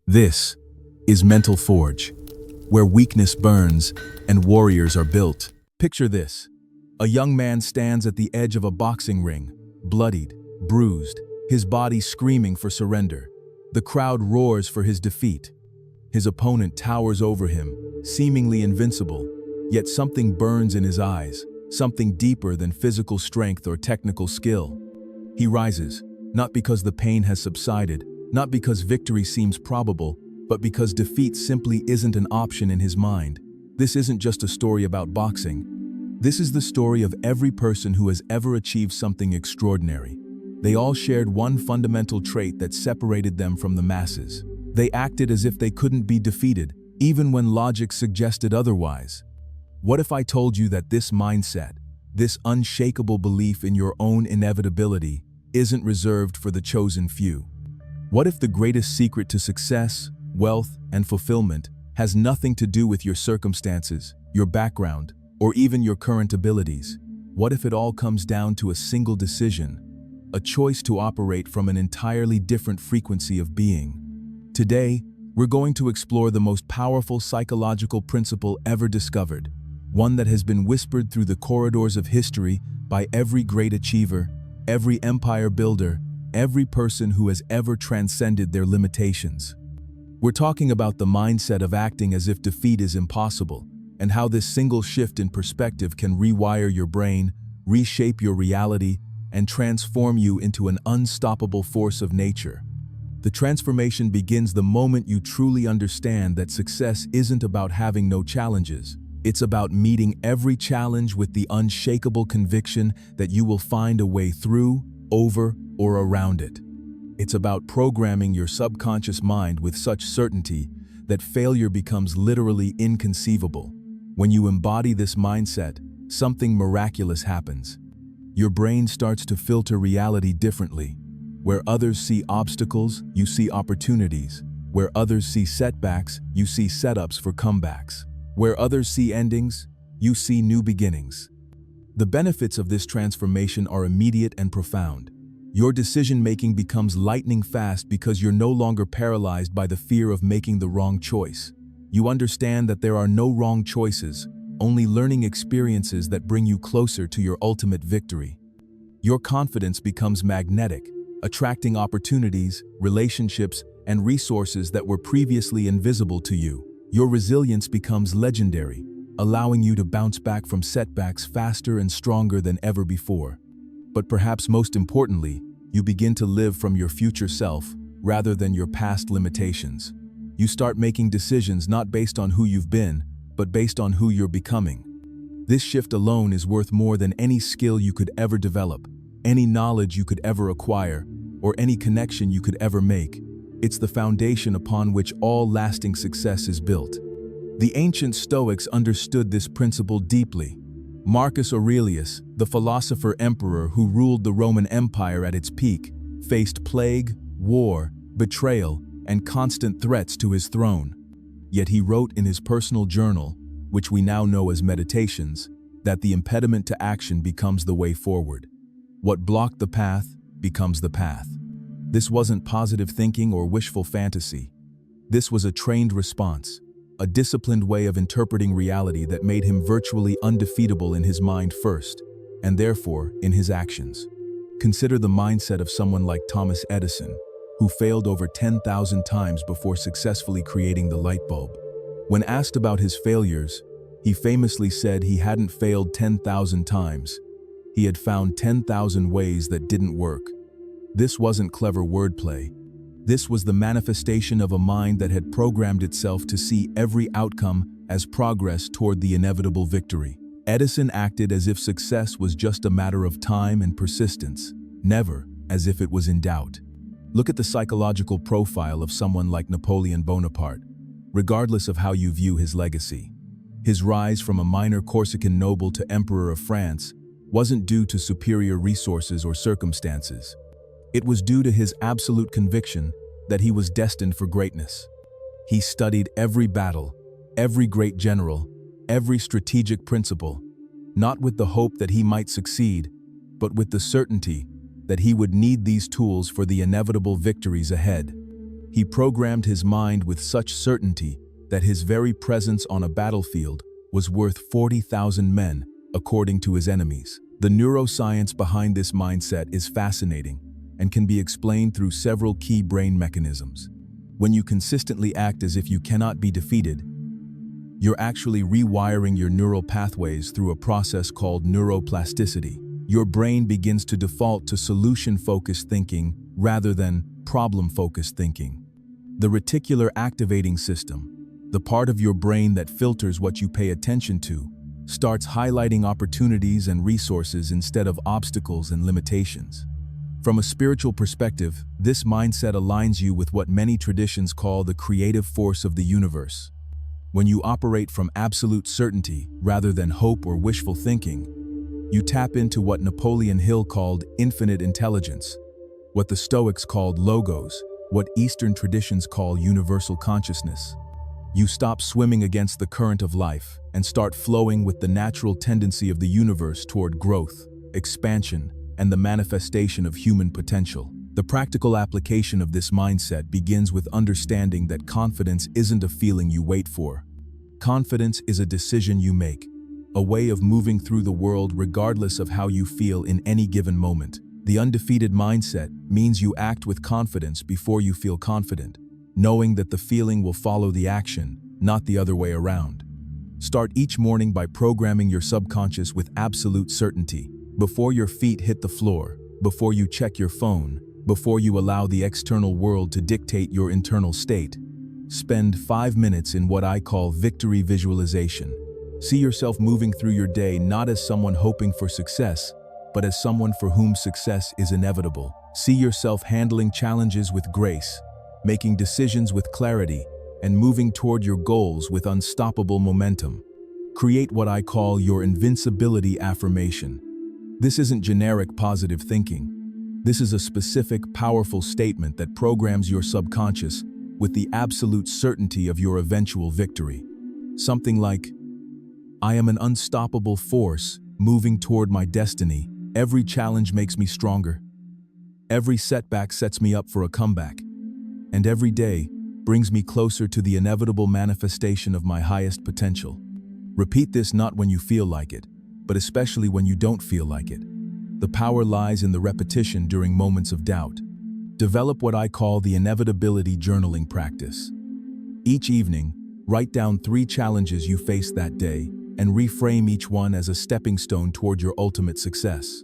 This is Mental Forge, where weakness burns and warriors are built. Picture this. A young man stands at the edge of a boxing ring, bloodied, bruised, his body screaming for surrender. The crowd roars for his defeat. His opponent towers over him, seemingly invincible, yet something burns in his eyes, something deeper than physical strength or technical skill. He rises, not because the pain has subsided, not because victory seems probable, but because defeat simply isn't an option in his mind. This isn't just a story about boxing. This is the story of every person who has ever achieved something extraordinary. They all shared one fundamental trait that separated them from the masses. They acted as if they couldn't be defeated, even when logic suggested otherwise. What if I told you that this mindset, this unshakable belief in your own inevitability, isn't reserved for the chosen few? What if the greatest secret to success, wealth, and fulfillment has nothing to do with your circumstances, your background, or even your current abilities? What if it all comes down to a single decision, a choice to operate from an entirely different frequency of being? Today, we're going to explore the most powerful psychological principle ever discovered, one that has been whispered through the corridors of history by every great achiever, every empire builder, every person who has ever transcended their limitations. We're talking about the mindset of acting as if defeat is impossible, and how this single shift in perspective can rewire your brain, reshape your reality, and transform you into an unstoppable force of nature. The transformation begins the moment you truly understand that success isn't about having no challenges. It's about meeting every challenge with the unshakable conviction that you will find a way through, over, or around it. It's about programming your subconscious mind with such certainty that failure becomes literally inconceivable. When you embody this mindset, something miraculous happens. Your brain starts to filter reality differently. Where others see obstacles, you see opportunities. Where others see setbacks, you see setups for comebacks. Where others see endings, you see new beginnings. The benefits of this transformation are immediate and profound. Your decision-making becomes lightning fast because you're no longer paralyzed by the fear of making the wrong choice. You understand that there are no wrong choices, only learning experiences that bring you closer to your ultimate victory. Your confidence becomes magnetic, attracting opportunities, relationships, and resources that were previously invisible to you. Your resilience becomes legendary, allowing you to bounce back from setbacks faster and stronger than ever before. But perhaps most importantly, you begin to live from your future self rather than your past limitations. You start making decisions not based on who you've been, but based on who you're becoming. This shift alone is worth more than any skill you could ever develop, any knowledge you could ever acquire, or any connection you could ever make. It's the foundation upon which all lasting success is built. The ancient Stoics understood this principle deeply. Marcus Aurelius, the philosopher-emperor who ruled the Roman Empire at its peak, faced plague, war, betrayal, and constant threats to his throne. Yet he wrote in his personal journal, which we now know as Meditations, that the impediment to action becomes the way forward. What blocked the path becomes the path. This wasn't positive thinking or wishful fantasy. This was a trained response, a disciplined way of interpreting reality that made him virtually undefeatable in his mind first, and therefore in his actions. Consider the mindset of someone like Thomas Edison, who failed over 10,000 times before successfully creating the light bulb. When asked about his failures, he famously said he hadn't failed 10,000 times. He had found 10,000 ways that didn't work. This wasn't clever wordplay. This was the manifestation of a mind that had programmed itself to see every outcome as progress toward the inevitable victory. Edison acted as if success was just a matter of time and persistence, never as if it was in doubt. Look at the psychological profile of someone like Napoleon Bonaparte, regardless of how you view his legacy. His rise from a minor Corsican noble to Emperor of France wasn't due to superior resources or circumstances. It was due to his absolute conviction that he was destined for greatness. He studied every battle, every great general, every strategic principle, not with the hope that he might succeed, but with the certainty that he would need these tools for the inevitable victories ahead. He programmed his mind with such certainty that his very presence on a battlefield was worth 40,000 men, according to his enemies. The neuroscience behind this mindset is fascinating and can be explained through several key brain mechanisms. When you consistently act as if you cannot be defeated, you're actually rewiring your neural pathways through a process called neuroplasticity. Your brain begins to default to solution-focused thinking rather than problem-focused thinking. The reticular activating system, the part of your brain that filters what you pay attention to, starts highlighting opportunities and resources instead of obstacles and limitations. From a spiritual perspective, this mindset aligns you with what many traditions call the creative force of the universe. When you operate from absolute certainty rather than hope or wishful thinking, you tap into what Napoleon Hill called infinite intelligence, what the Stoics called logos, what Eastern traditions call universal consciousness. You stop swimming against the current of life and start flowing with the natural tendency of the universe toward growth, expansion, and the manifestation of human potential. The practical application of this mindset begins with understanding that confidence isn't a feeling you wait for. Confidence is a decision you make, a way of moving through the world regardless of how you feel in any given moment. The undefeated mindset means you act with confidence before you feel confident, knowing that the feeling will follow the action, not the other way around. Start each morning by programming your subconscious with absolute certainty. Before your feet hit the floor, before you check your phone, before you allow the external world to dictate your internal state, spend 5 minutes in what I call victory visualization. See yourself moving through your day not as someone hoping for success, but as someone for whom success is inevitable. See yourself handling challenges with grace, making decisions with clarity, and moving toward your goals with unstoppable momentum. Create what I call your invincibility affirmation. This isn't generic positive thinking. This is a specific, powerful statement that programs your subconscious with the absolute certainty of your eventual victory. Something like, I am an unstoppable force moving toward my destiny. Every challenge makes me stronger. Every setback sets me up for a comeback. And every day brings me closer to the inevitable manifestation of my highest potential. Repeat this not when you feel like it, but especially when you don't feel like it. The power lies in the repetition during moments of doubt. Develop what I call the inevitability journaling practice. Each evening, write down 3 challenges you faced that day and reframe each one as a stepping stone toward your ultimate success.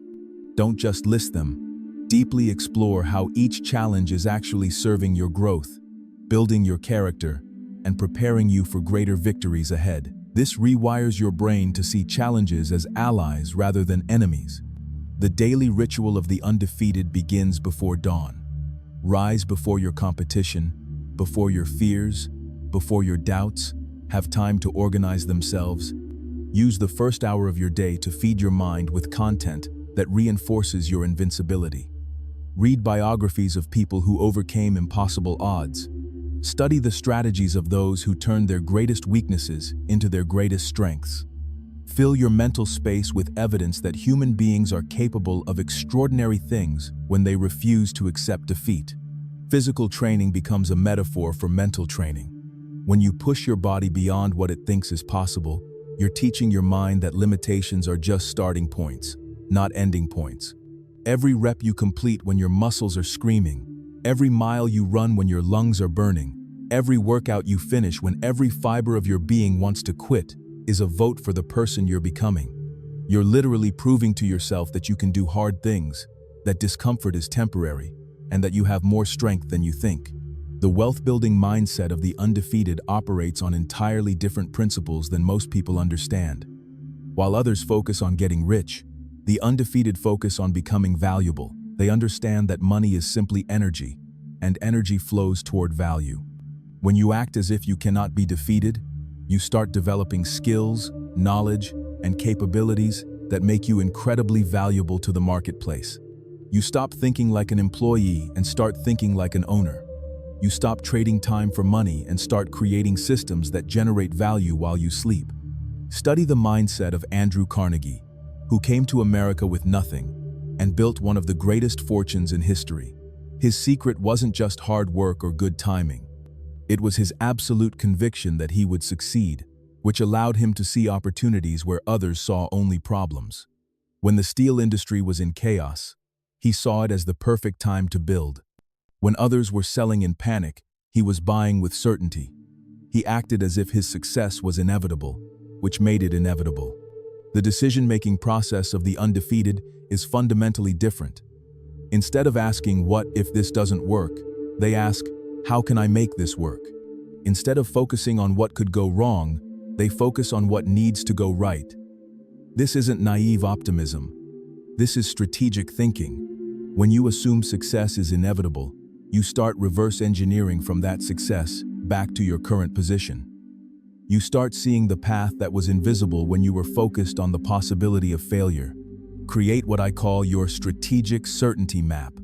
Don't just list them. Deeply explore how each challenge is actually serving your growth, building your character, and preparing you for greater victories ahead. This rewires your brain to see challenges as allies rather than enemies. The daily ritual of the undefeated begins before dawn. Rise before your competition, before your fears, before your doubts have time to organize themselves. Use the first hour of your day to feed your mind with content that reinforces your invincibility. Read biographies of people who overcame impossible odds. Study the strategies of those who turned their greatest weaknesses into their greatest strengths. Fill your mental space with evidence that human beings are capable of extraordinary things when they refuse to accept defeat. Physical training becomes a metaphor for mental training. When you push your body beyond what it thinks is possible, you're teaching your mind that limitations are just starting points, not ending points. Every rep you complete when your muscles are screaming, every mile you run when your lungs are burning, every workout you finish when every fiber of your being wants to quit, is a vote for the person you're becoming. You're literally proving to yourself that you can do hard things, that discomfort is temporary, and that you have more strength than you think. The wealth-building mindset of the undefeated operates on entirely different principles than most people understand. While others focus on getting rich, the undefeated focus on becoming valuable. They understand that money is simply energy, and energy flows toward value. When you act as if you cannot be defeated, you start developing skills, knowledge, and capabilities that make you incredibly valuable to the marketplace. You stop thinking like an employee and start thinking like an owner. You stop trading time for money and start creating systems that generate value while you sleep. Study the mindset of Andrew Carnegie, who came to America with nothing and built one of the greatest fortunes in history. His secret wasn't just hard work or good timing. It was his absolute conviction that he would succeed, which allowed him to see opportunities where others saw only problems. When the steel industry was in chaos, he saw it as the perfect time to build. When others were selling in panic, he was buying with certainty. He acted as if his success was inevitable, which made it inevitable. The decision-making process of the undefeated is fundamentally different. Instead of asking, "What if this doesn't work?" they ask, "How can I make this work?" Instead of focusing on what could go wrong, they focus on what needs to go right. This isn't naive optimism. This is strategic thinking. When you assume success is inevitable, you start reverse engineering from that success back to your current position. You start seeing the path that was invisible when you were focused on the possibility of failure. Create what I call your strategic certainty map.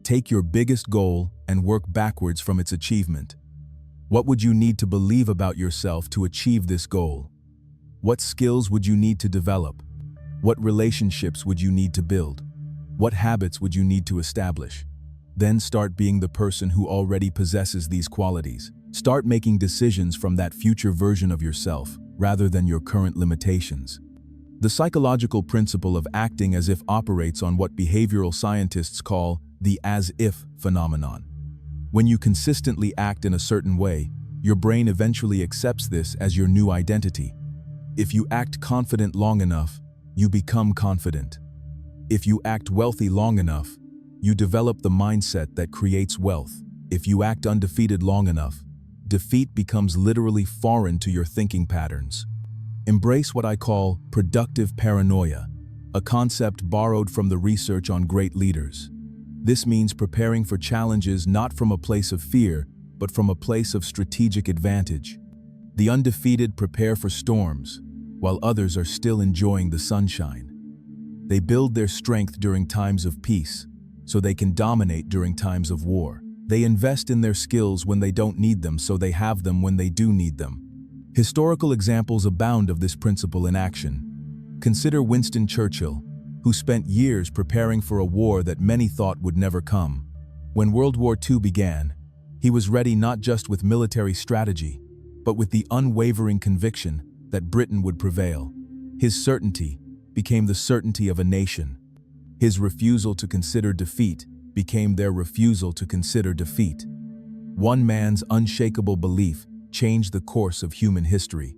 Take your biggest goal and work backwards from its achievement. What would you need to believe about yourself to achieve this goal? What skills would you need to develop? What relationships would you need to build? What habits would you need to establish? Then start being the person who already possesses these qualities. Start making decisions from that future version of yourself, rather than your current limitations. The psychological principle of acting as if operates on what behavioral scientists call the as-if phenomenon. When you consistently act in a certain way, your brain eventually accepts this as your new identity. If you act confident long enough, you become confident. If you act wealthy long enough, you develop the mindset that creates wealth. If you act undefeated long enough, defeat becomes literally foreign to your thinking patterns. Embrace what I call productive paranoia, a concept borrowed from the research on great leaders. This means preparing for challenges not from a place of fear, but from a place of strategic advantage. The undefeated prepare for storms, while others are still enjoying the sunshine. They build their strength during times of peace, so they can dominate during times of war. They invest in their skills when they don't need them, so they have them when they do need them. Historical examples abound of this principle in action. Consider Winston Churchill, who spent years preparing for a war that many thought would never come. When World War II began, he was ready not just with military strategy, but with the unwavering conviction that Britain would prevail. His certainty became the certainty of a nation. His refusal to consider defeat became their refusal to consider defeat. One man's unshakable belief changed the course of human history.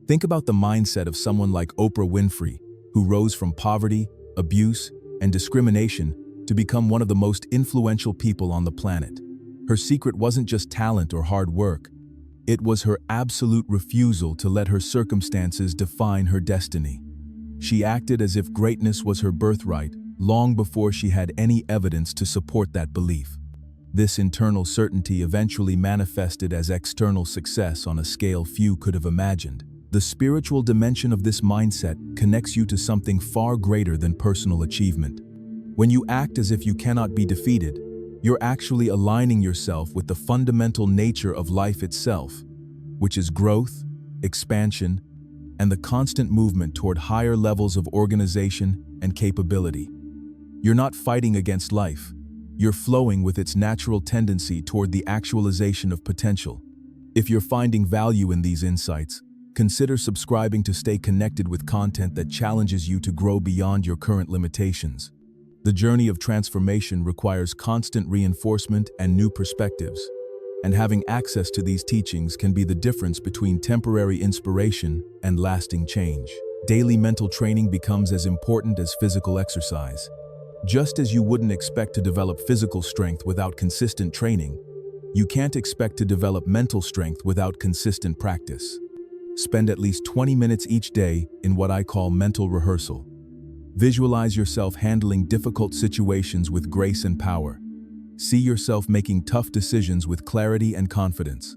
Think about the mindset of someone like Oprah Winfrey, who rose from poverty, abuse, and discrimination to become one of the most influential people on the planet. Her secret wasn't just talent or hard work. It was her absolute refusal to let her circumstances define her destiny. She acted as if greatness was her birthright long before she had any evidence to support that belief. This internal certainty eventually manifested as external success on a scale few could have imagined. The spiritual dimension of this mindset connects you to something far greater than personal achievement. When you act as if you cannot be defeated, you're actually aligning yourself with the fundamental nature of life itself, which is growth, expansion, and the constant movement toward higher levels of organization and capability. You're not fighting against life. You're flowing with its natural tendency toward the actualization of potential. If you're finding value in these insights, consider subscribing to stay connected with content that challenges you to grow beyond your current limitations. The journey of transformation requires constant reinforcement and new perspectives, and having access to these teachings can be the difference between temporary inspiration and lasting change. Daily mental training becomes as important as physical exercise. Just as you wouldn't expect to develop physical strength without consistent training, you can't expect to develop mental strength without consistent practice. Spend at least 20 minutes each day in what I call mental rehearsal. Visualize yourself handling difficult situations with grace and power. See yourself making tough decisions with clarity and confidence.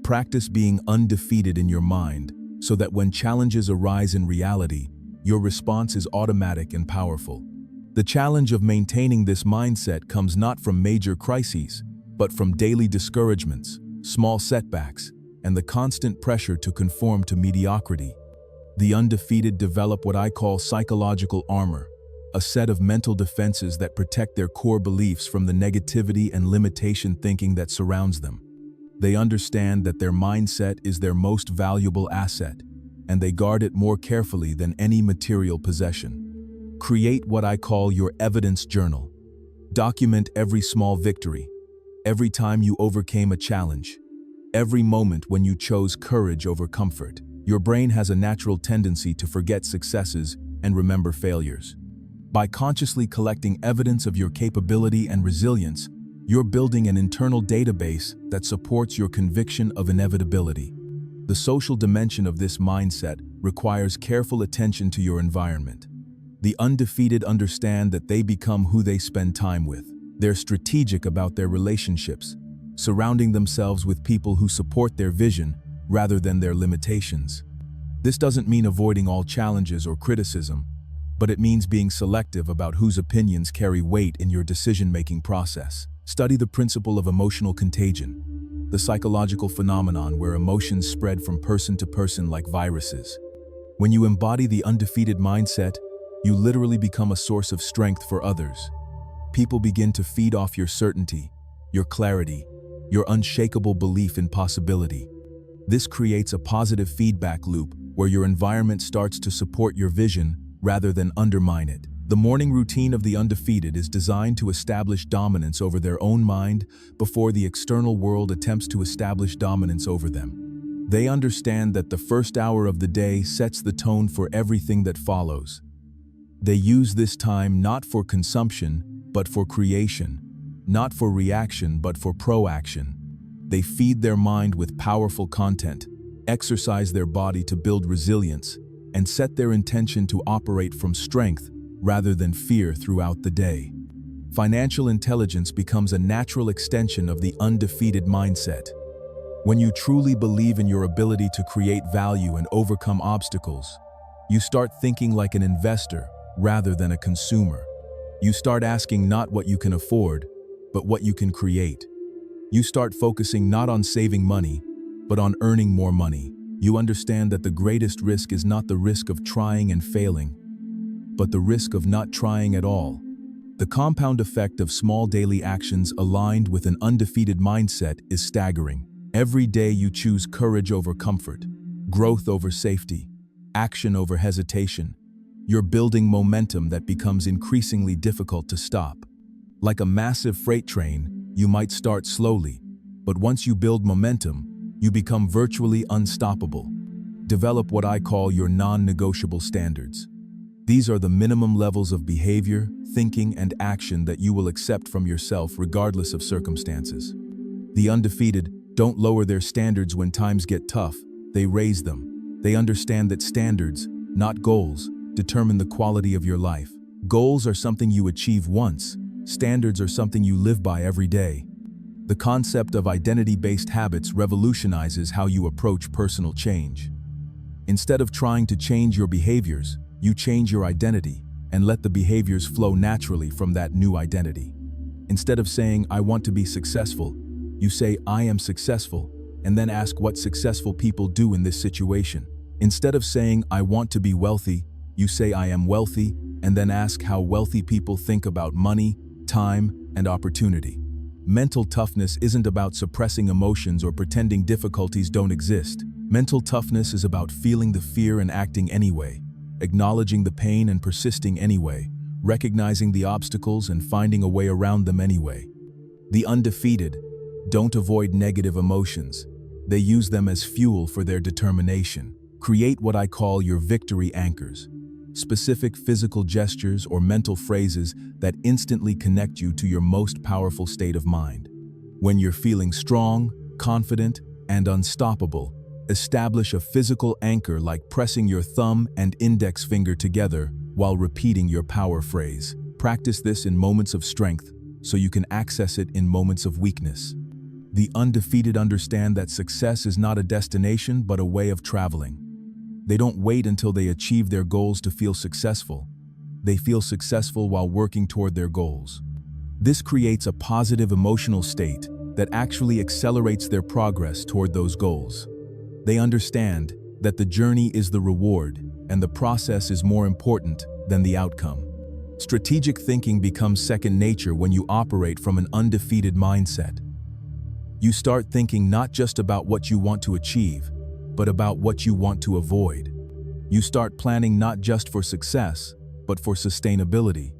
Practice being undefeated in your mind so that when challenges arise in reality, your response is automatic and powerful. The challenge of maintaining this mindset comes not from major crises, but from daily discouragements, small setbacks, and the constant pressure to conform to mediocrity. The undefeated develop what I call psychological armor. a set of mental defenses that protect their core beliefs from the negativity and limitation thinking that surrounds them. They understand that their mindset is their most valuable asset, and they guard it more carefully than any material possession. Create what I call your evidence journal. Document every small victory, every time you overcame a challenge, every moment when you chose courage over comfort. Your brain has a natural tendency to forget successes and remember failures. By consciously collecting evidence of your capability and resilience, you're building an internal database that supports your conviction of inevitability. The social dimension of this mindset requires careful attention to your environment. The undefeated understand that they become who they spend time with. They're strategic about their relationships, surrounding themselves with people who support their vision rather than their limitations. This doesn't mean avoiding all challenges or criticism, but it means being selective about whose opinions carry weight in your decision-making process. Study the principle of emotional contagion, the psychological phenomenon where emotions spread from person to person like viruses. When you embody the undefeated mindset, you literally become a source of strength for others. People begin to feed off your certainty, your clarity, your unshakable belief in possibility. This creates a positive feedback loop where your environment starts to support your vision rather than undermine it. The morning routine of the undefeated is designed to establish dominance over their own mind before the external world attempts to establish dominance over them. They understand that the first hour of the day sets the tone for everything that follows. They use this time not for consumption, but for creation, not for reaction, but for proaction. They feed their mind with powerful content, exercise their body to build resilience, and set their intention to operate from strength rather than fear throughout the day. Financial intelligence becomes a natural extension of the undefeated mindset. When you truly believe in your ability to create value and overcome obstacles, you start thinking like an investor rather than a consumer. You start asking not what you can afford, but what you can create. You start focusing not on saving money, but on earning more money. You understand that the greatest risk is not the risk of trying and failing, but the risk of not trying at all. The compound effect of small daily actions aligned with an undefeated mindset is staggering. Every day you choose courage over comfort, growth over safety, action over hesitation. You're building momentum that becomes increasingly difficult to stop. Like a massive freight train, you might start slowly, but once you build momentum, you become virtually unstoppable. Develop what I call your non-negotiable standards. These are the minimum levels of behavior, thinking, and action that you will accept from yourself regardless of circumstances. The undefeated don't lower their standards when times get tough, they raise them. They understand that standards, not goals, determine the quality of your life. Goals are something you achieve once. Standards are something you live by every day. The concept of identity-based habits revolutionizes how you approach personal change. Instead of trying to change your behaviors, you change your identity and let the behaviors flow naturally from that new identity. Instead of saying, "I want to be successful," you say, "I am successful," and then ask what successful people do in this situation. Instead of saying, "I want to be wealthy," you say, "I am wealthy," and then ask how wealthy people think about money, time, and opportunity. Mental toughness isn't about suppressing emotions or pretending difficulties don't exist. Mental toughness is about feeling the fear and acting anyway, acknowledging the pain and persisting anyway, recognizing the obstacles and finding a way around them anyway. The undefeated don't avoid negative emotions. They use them as fuel for their determination. Create what I call your victory anchors. Specific physical gestures or mental phrases that instantly connect you to your most powerful state of mind. When you're feeling strong, confident, and unstoppable, establish a physical anchor like pressing your thumb and index finger together while repeating your power phrase. Practice this in moments of strength so you can access it in moments of weakness. The undefeated understand that success is not a destination but a way of traveling. They don't wait until they achieve their goals to feel successful. They feel successful while working toward their goals. This creates a positive emotional state that actually accelerates their progress toward those goals. They understand that the journey is the reward and the process is more important than the outcome. Strategic thinking becomes second nature when you operate from an undefeated mindset. You start thinking not just about what you want to achieve, but about what you want to avoid. You start planning not just for success, but for sustainability.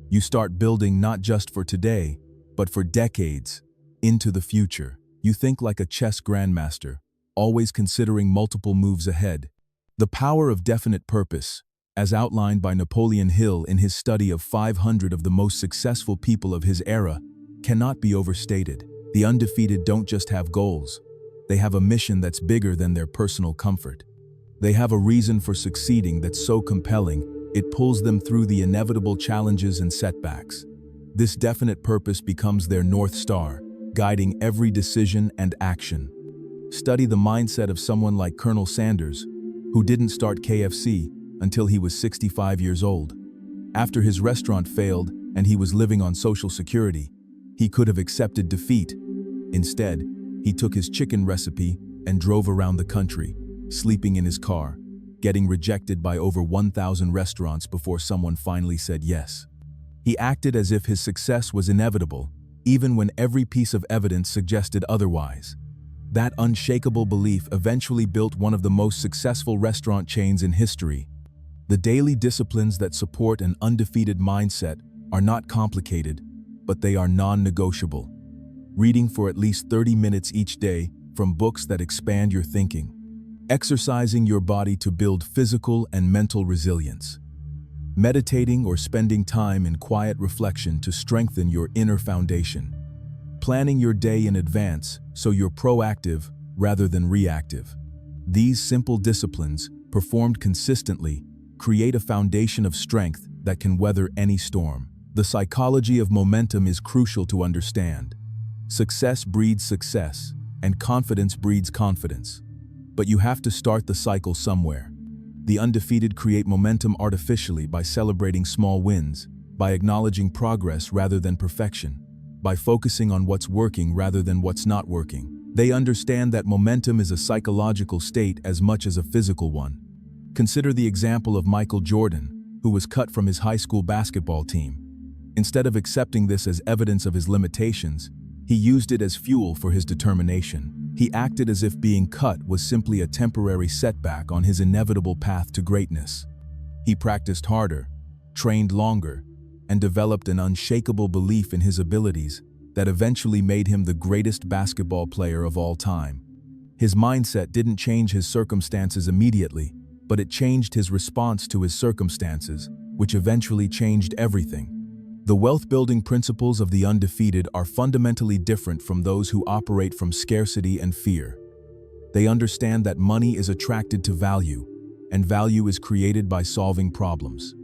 You start building not just for today, but for decades into the future. You think like a chess grandmaster, always considering multiple moves ahead. The power of definite purpose, as outlined by Napoleon Hill in his study of 500 of the most successful people of his era, cannot be overstated. The undefeated don't just have goals. They have a mission that's bigger than their personal comfort. They have a reason for succeeding that's so compelling, it pulls them through the inevitable challenges and setbacks. This definite purpose becomes their North Star, guiding every decision and action. Study the mindset of someone like Colonel Sanders, who didn't start KFC until he was 65 years old. After his restaurant failed and he was living on Social Security, he could have accepted defeat. Instead, he took his chicken recipe and drove around the country, sleeping in his car, getting rejected by over 1,000 restaurants before someone finally said yes. He acted as if his success was inevitable, even when every piece of evidence suggested otherwise. That unshakable belief eventually built one of the most successful restaurant chains in history. The daily disciplines that support an undefeated mindset are not complicated, but they are non-negotiable. Reading for at least 30 minutes each day from books that expand your thinking. Exercising your body to build physical and mental resilience. Meditating or spending time in quiet reflection to strengthen your inner foundation. Planning your day in advance so you're proactive rather than reactive. These simple disciplines, performed consistently, create a foundation of strength that can weather any storm. The psychology of momentum is crucial to understand. Success breeds success, and confidence breeds confidence. But you have to start the cycle somewhere. The undefeated create momentum artificially by celebrating small wins, by acknowledging progress rather than perfection, by focusing on what's working rather than what's not working. They understand that momentum is a psychological state as much as a physical one. Consider the example of Michael Jordan, who was cut from his high school basketball team. Instead of accepting this as evidence of his limitations, he used it as fuel for his determination. He acted as if being cut was simply a temporary setback on his inevitable path to greatness. He practiced harder, trained longer, and developed an unshakable belief in his abilities that eventually made him the greatest basketball player of all time. His mindset didn't change his circumstances immediately, but it changed his response to his circumstances, which eventually changed everything. The wealth-building principles of the undefeated are fundamentally different from those who operate from scarcity and fear. They understand that money is attracted to value, and value is created by solving problems.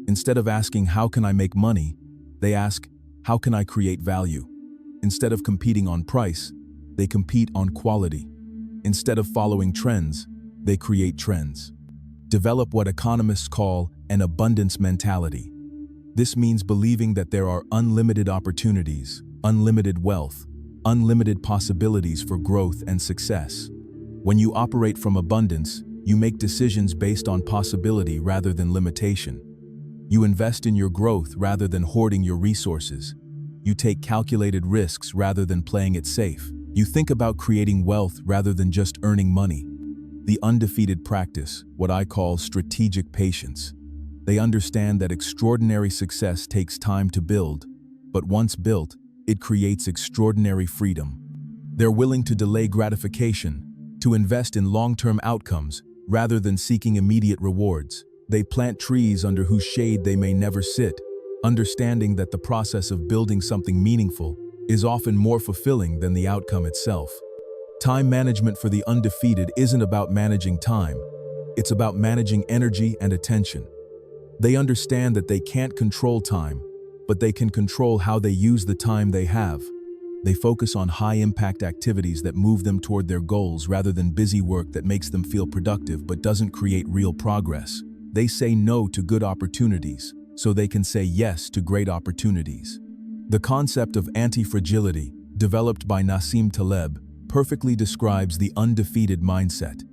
Instead of asking, "How can I make money?" they ask, "How can I create value?" Instead of competing on price, they compete on quality. Instead of following trends, they create trends. Develop what economists call an abundance mentality. This means believing that there are unlimited opportunities, unlimited wealth, unlimited possibilities for growth and success. When you operate from abundance, you make decisions based on possibility rather than limitation. You invest in your growth rather than hoarding your resources. You take calculated risks rather than playing it safe. You think about creating wealth rather than just earning money. The undefeated practice what I call strategic patience. They understand that extraordinary success takes time to build, but once built, it creates extraordinary freedom. They're willing to delay gratification, to invest in long-term outcomes rather than seeking immediate rewards. They plant trees under whose shade they may never sit, understanding that the process of building something meaningful is often more fulfilling than the outcome itself. Time management for the undefeated isn't about managing time, it's about managing energy and attention. They understand that they can't control time, but they can control how they use the time they have. They focus on high-impact activities that move them toward their goals rather than busy work that makes them feel productive but doesn't create real progress. They say no to good opportunities, so they can say yes to great opportunities. The concept of anti-fragility, developed by Nassim Taleb, perfectly describes the undefeated mindset.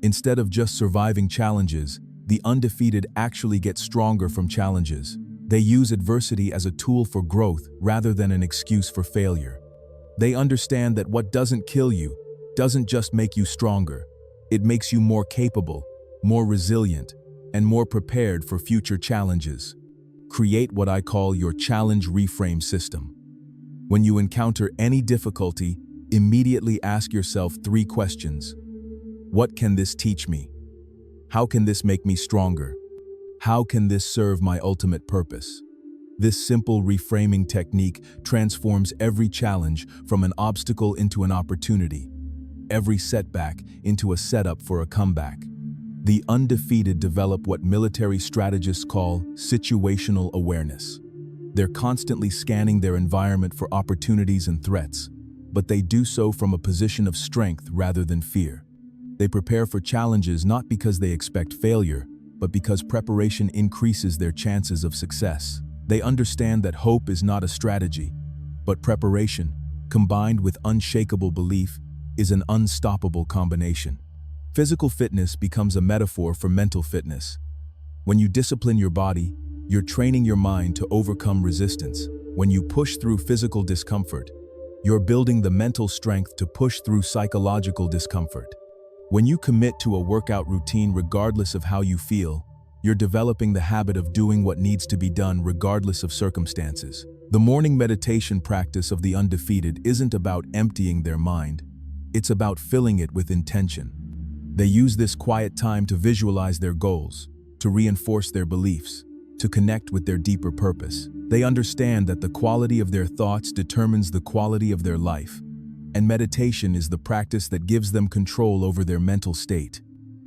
Instead of just surviving challenges, the undefeated actually get stronger from challenges. They use adversity as a tool for growth rather than an excuse for failure. They understand that what doesn't kill you doesn't just make you stronger. It makes you more capable, more resilient, and more prepared for future challenges. Create what I call your challenge reframe system. When you encounter any difficulty, immediately ask yourself 3 questions. What can this teach me? How can this make me stronger? How can this serve my ultimate purpose? This simple reframing technique transforms every challenge from an obstacle into an opportunity, every setback into a setup for a comeback. The undefeated develop what military strategists call situational awareness. They're constantly scanning their environment for opportunities and threats, but they do so from a position of strength rather than fear. They prepare for challenges not because they expect failure, but because preparation increases their chances of success. They understand that hope is not a strategy, but preparation, combined with unshakable belief, is an unstoppable combination. Physical fitness becomes a metaphor for mental fitness. When you discipline your body, you're training your mind to overcome resistance. When you push through physical discomfort, you're building the mental strength to push through psychological discomfort. When you commit to a workout routine regardless of how you feel, you're developing the habit of doing what needs to be done regardless of circumstances. The morning meditation practice of the undefeated isn't about emptying their mind. It's about filling it with intention. They use this quiet time to visualize their goals, to reinforce their beliefs, to connect with their deeper purpose. They understand that the quality of their thoughts determines the quality of their life, and meditation is the practice that gives them control over their mental state.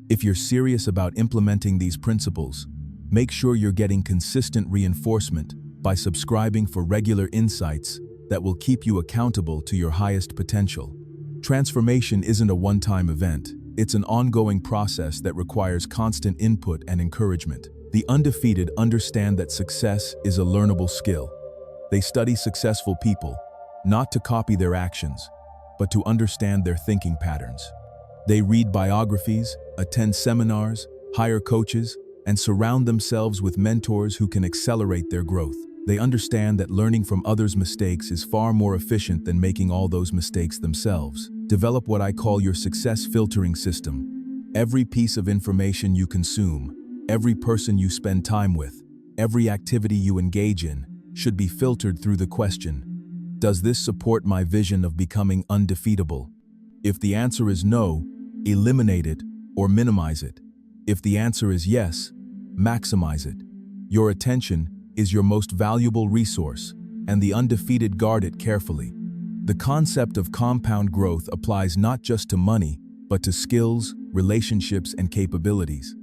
If you're serious about implementing these principles, make sure you're getting consistent reinforcement by subscribing for regular insights that will keep you accountable to your highest potential. Transformation isn't a one-time event. It's an ongoing process that requires constant input and encouragement. The undefeated understand that success is a learnable skill. They study successful people, not to copy their actions, but to understand their thinking patterns. They read biographies, attend seminars, hire coaches, and surround themselves with mentors who can accelerate their growth. They understand that learning from others' mistakes is far more efficient than making all those mistakes themselves. Develop what I call your success filtering system. Every piece of information you consume, every person you spend time with, every activity you engage in, should be filtered through the question, does this support my vision of becoming undefeatable? If the answer is no, eliminate it or minimize it. If the answer is yes, maximize it. Your attention is your most valuable resource, and the undefeated guard it carefully. The concept of compound growth applies not just to money, but to skills, relationships, and capabilities.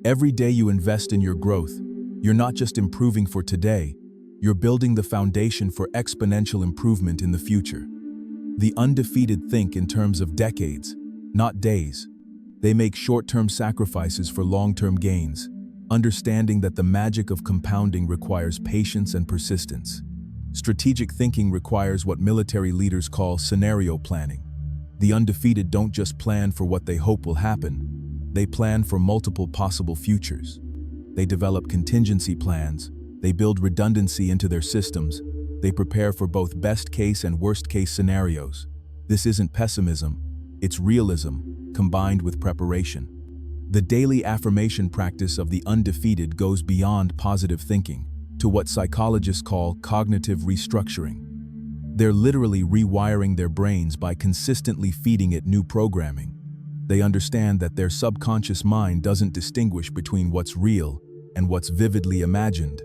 Every day you invest in your growth, you're not just improving for today, you're building the foundation for exponential improvement in the future. The undefeated think in terms of decades, not days. They make short-term sacrifices for long-term gains, understanding that the magic of compounding requires patience and persistence. Strategic thinking requires what military leaders call scenario planning. The undefeated don't just plan for what they hope will happen, they plan for multiple possible futures. They develop contingency plans, they build redundancy into their systems, they prepare for both best-case and worst-case scenarios. This isn't pessimism, it's realism, combined with preparation. The daily affirmation practice of the undefeated goes beyond positive thinking to what psychologists call cognitive restructuring. They're literally rewiring their brains by consistently feeding it new programming. They understand that their subconscious mind doesn't distinguish between what's real and what's vividly imagined.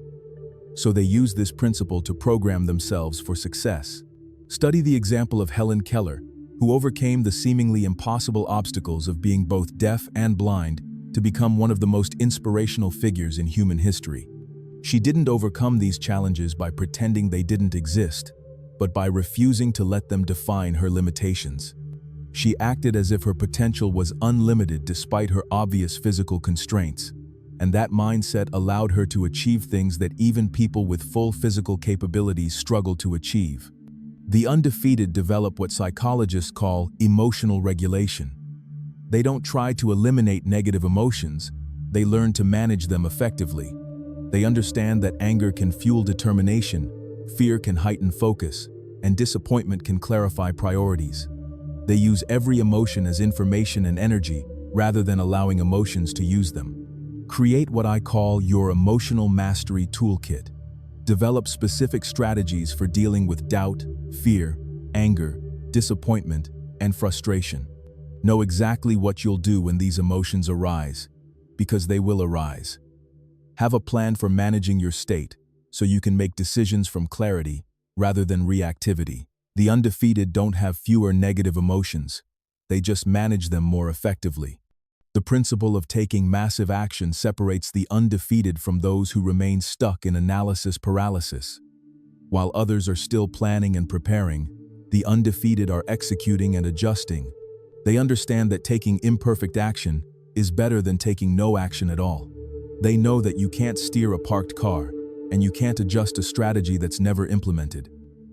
So they use this principle to program themselves for success. Study the example of Helen Keller, who overcame the seemingly impossible obstacles of being both deaf and blind to become one of the most inspirational figures in human history. She didn't overcome these challenges by pretending they didn't exist, but by refusing to let them define her limitations. She acted as if her potential was unlimited despite her obvious physical constraints, and that mindset allowed her to achieve things that even people with full physical capabilities struggle to achieve. The undefeated develop what psychologists call emotional regulation. They don't try to eliminate negative emotions, they learn to manage them effectively. They understand that anger can fuel determination, fear can heighten focus, and disappointment can clarify priorities. They use every emotion as information and energy rather than allowing emotions to use them. Create what I call your emotional mastery toolkit. Develop specific strategies for dealing with doubt, fear, anger, disappointment, and frustration. Know exactly what you'll do when these emotions arise, because they will arise. Have a plan for managing your state so you can make decisions from clarity rather than reactivity. The undefeated don't have fewer negative emotions, they just manage them more effectively. The principle of taking massive action separates the undefeated from those who remain stuck in analysis paralysis. While others are still planning and preparing, the undefeated are executing and adjusting. They understand that taking imperfect action is better than taking no action at all. They know that you can't steer a parked car, and you can't adjust a strategy that's never implemented.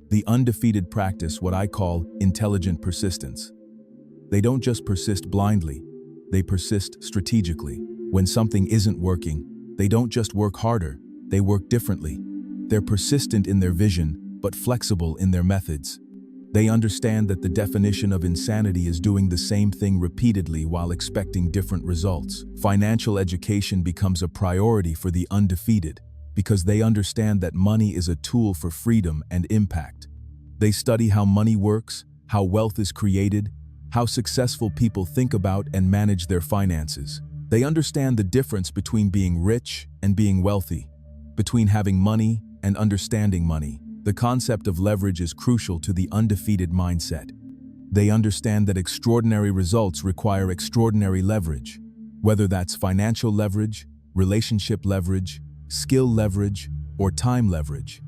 The undefeated practice what I call intelligent persistence. They don't just persist blindly, they persist strategically. When something isn't working, they don't just work harder, they work differently. They're persistent in their vision, but flexible in their methods. They understand that the definition of insanity is doing the same thing repeatedly while expecting different results. Financial education becomes a priority for the undefeated because they understand that money is a tool for freedom and impact. They study how money works, how wealth is created, how successful people think about and manage their finances. They understand the difference between being rich and being wealthy, between having money and understanding money. The concept of leverage is crucial to the undefeated mindset. They understand that extraordinary results require extraordinary leverage, whether that's financial leverage, relationship leverage, skill leverage, or time leverage.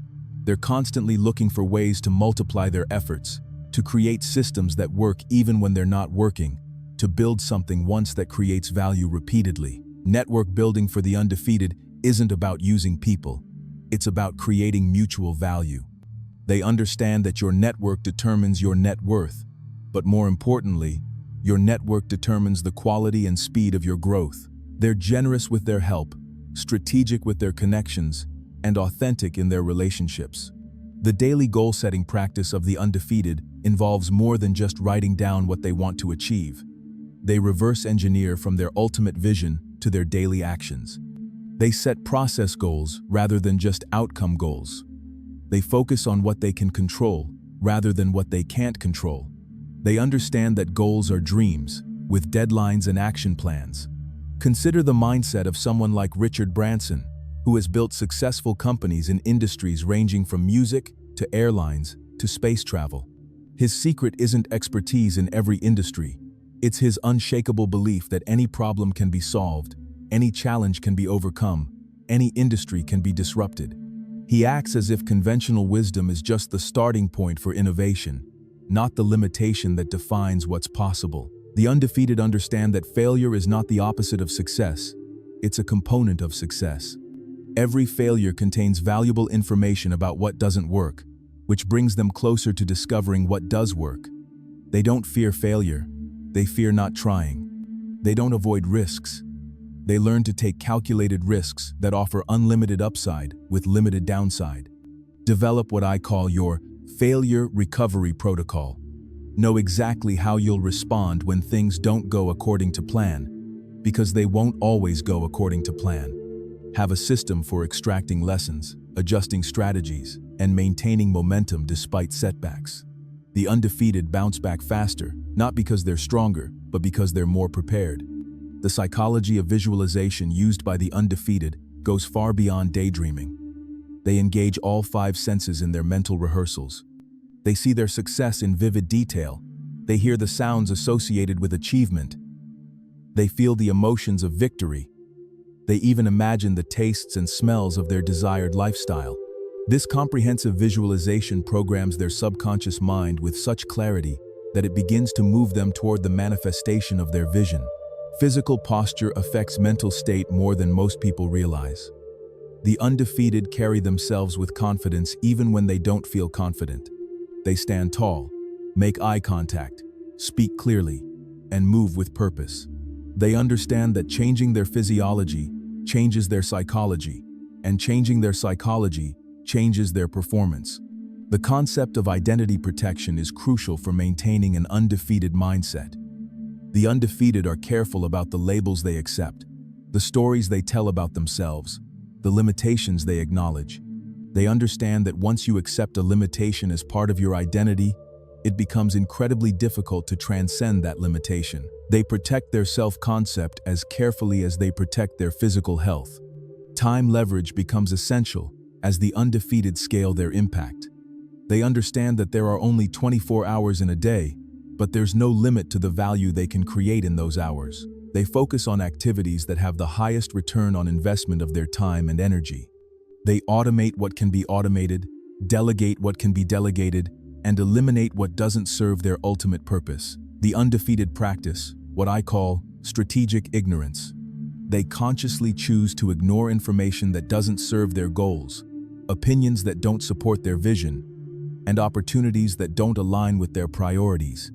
They're constantly looking for ways to multiply their efforts, to create systems that work even when they're not working, to build something once that creates value repeatedly. Network building for the undefeated isn't about using people. It's about creating mutual value. They understand that your network determines your net worth, but more importantly, your network determines the quality and speed of your growth. They're generous with their help, strategic with their connections, and authentic in their relationships. The daily goal-setting practice of the undefeated involves more than just writing down what they want to achieve. They reverse engineer from their ultimate vision to their daily actions. They set process goals rather than just outcome goals. They focus on what they can control rather than what they can't control. They understand that goals are dreams, with deadlines and action plans. Consider the mindset of someone like Richard Branson, who has built successful companies in industries ranging from music to airlines to space travel. His secret isn't expertise in every industry. It's his unshakable belief that any problem can be solved, any challenge can be overcome, any industry can be disrupted. He acts as if conventional wisdom is just the starting point for innovation, not the limitation that defines what's possible. The undefeated understand that failure is not the opposite of success. It's a component of success. Every failure contains valuable information about what doesn't work, which brings them closer to discovering what does work. They don't fear failure. They fear not trying. They don't avoid risks. They learn to take calculated risks that offer unlimited upside with limited downside. Develop what I call your failure recovery protocol. Know exactly how you'll respond when things don't go according to plan, because they won't always go according to plan. Have a system for extracting lessons, adjusting strategies, and maintaining momentum despite setbacks. The undefeated bounce back faster, not because they're stronger, but because they're more prepared. The psychology of visualization used by the undefeated goes far beyond daydreaming. They engage all 5 senses in their mental rehearsals. They see their success in vivid detail. They hear the sounds associated with achievement. They feel the emotions of victory. They even imagine the tastes and smells of their desired lifestyle. This comprehensive visualization programs their subconscious mind with such clarity that it begins to move them toward the manifestation of their vision. Physical posture affects mental state more than most people realize. The undefeated carry themselves with confidence even when they don't feel confident. They stand tall, make eye contact, speak clearly, and move with purpose. They understand that changing their physiology changes their psychology. and changing their psychology changes their performance. The concept of identity protection is crucial for maintaining an undefeated mindset. The undefeated are careful about the labels they accept, the stories they tell about themselves, the limitations they acknowledge. They understand that once you accept a limitation as part of your identity, it becomes incredibly difficult to transcend that limitation. They protect their self-concept as carefully as they protect their physical health. Time leverage becomes essential as the undefeated scale their impact. They understand that there are only 24 hours in a day, but there's no limit to the value they can create in those hours. They focus on activities that have the highest return on investment of their time and energy. They automate what can be automated, delegate what can be delegated, and eliminate what doesn't serve their ultimate purpose. The undefeated practice what I call strategic ignorance. They consciously choose to ignore information that doesn't serve their goals, opinions that don't support their vision, and opportunities that don't align with their priorities.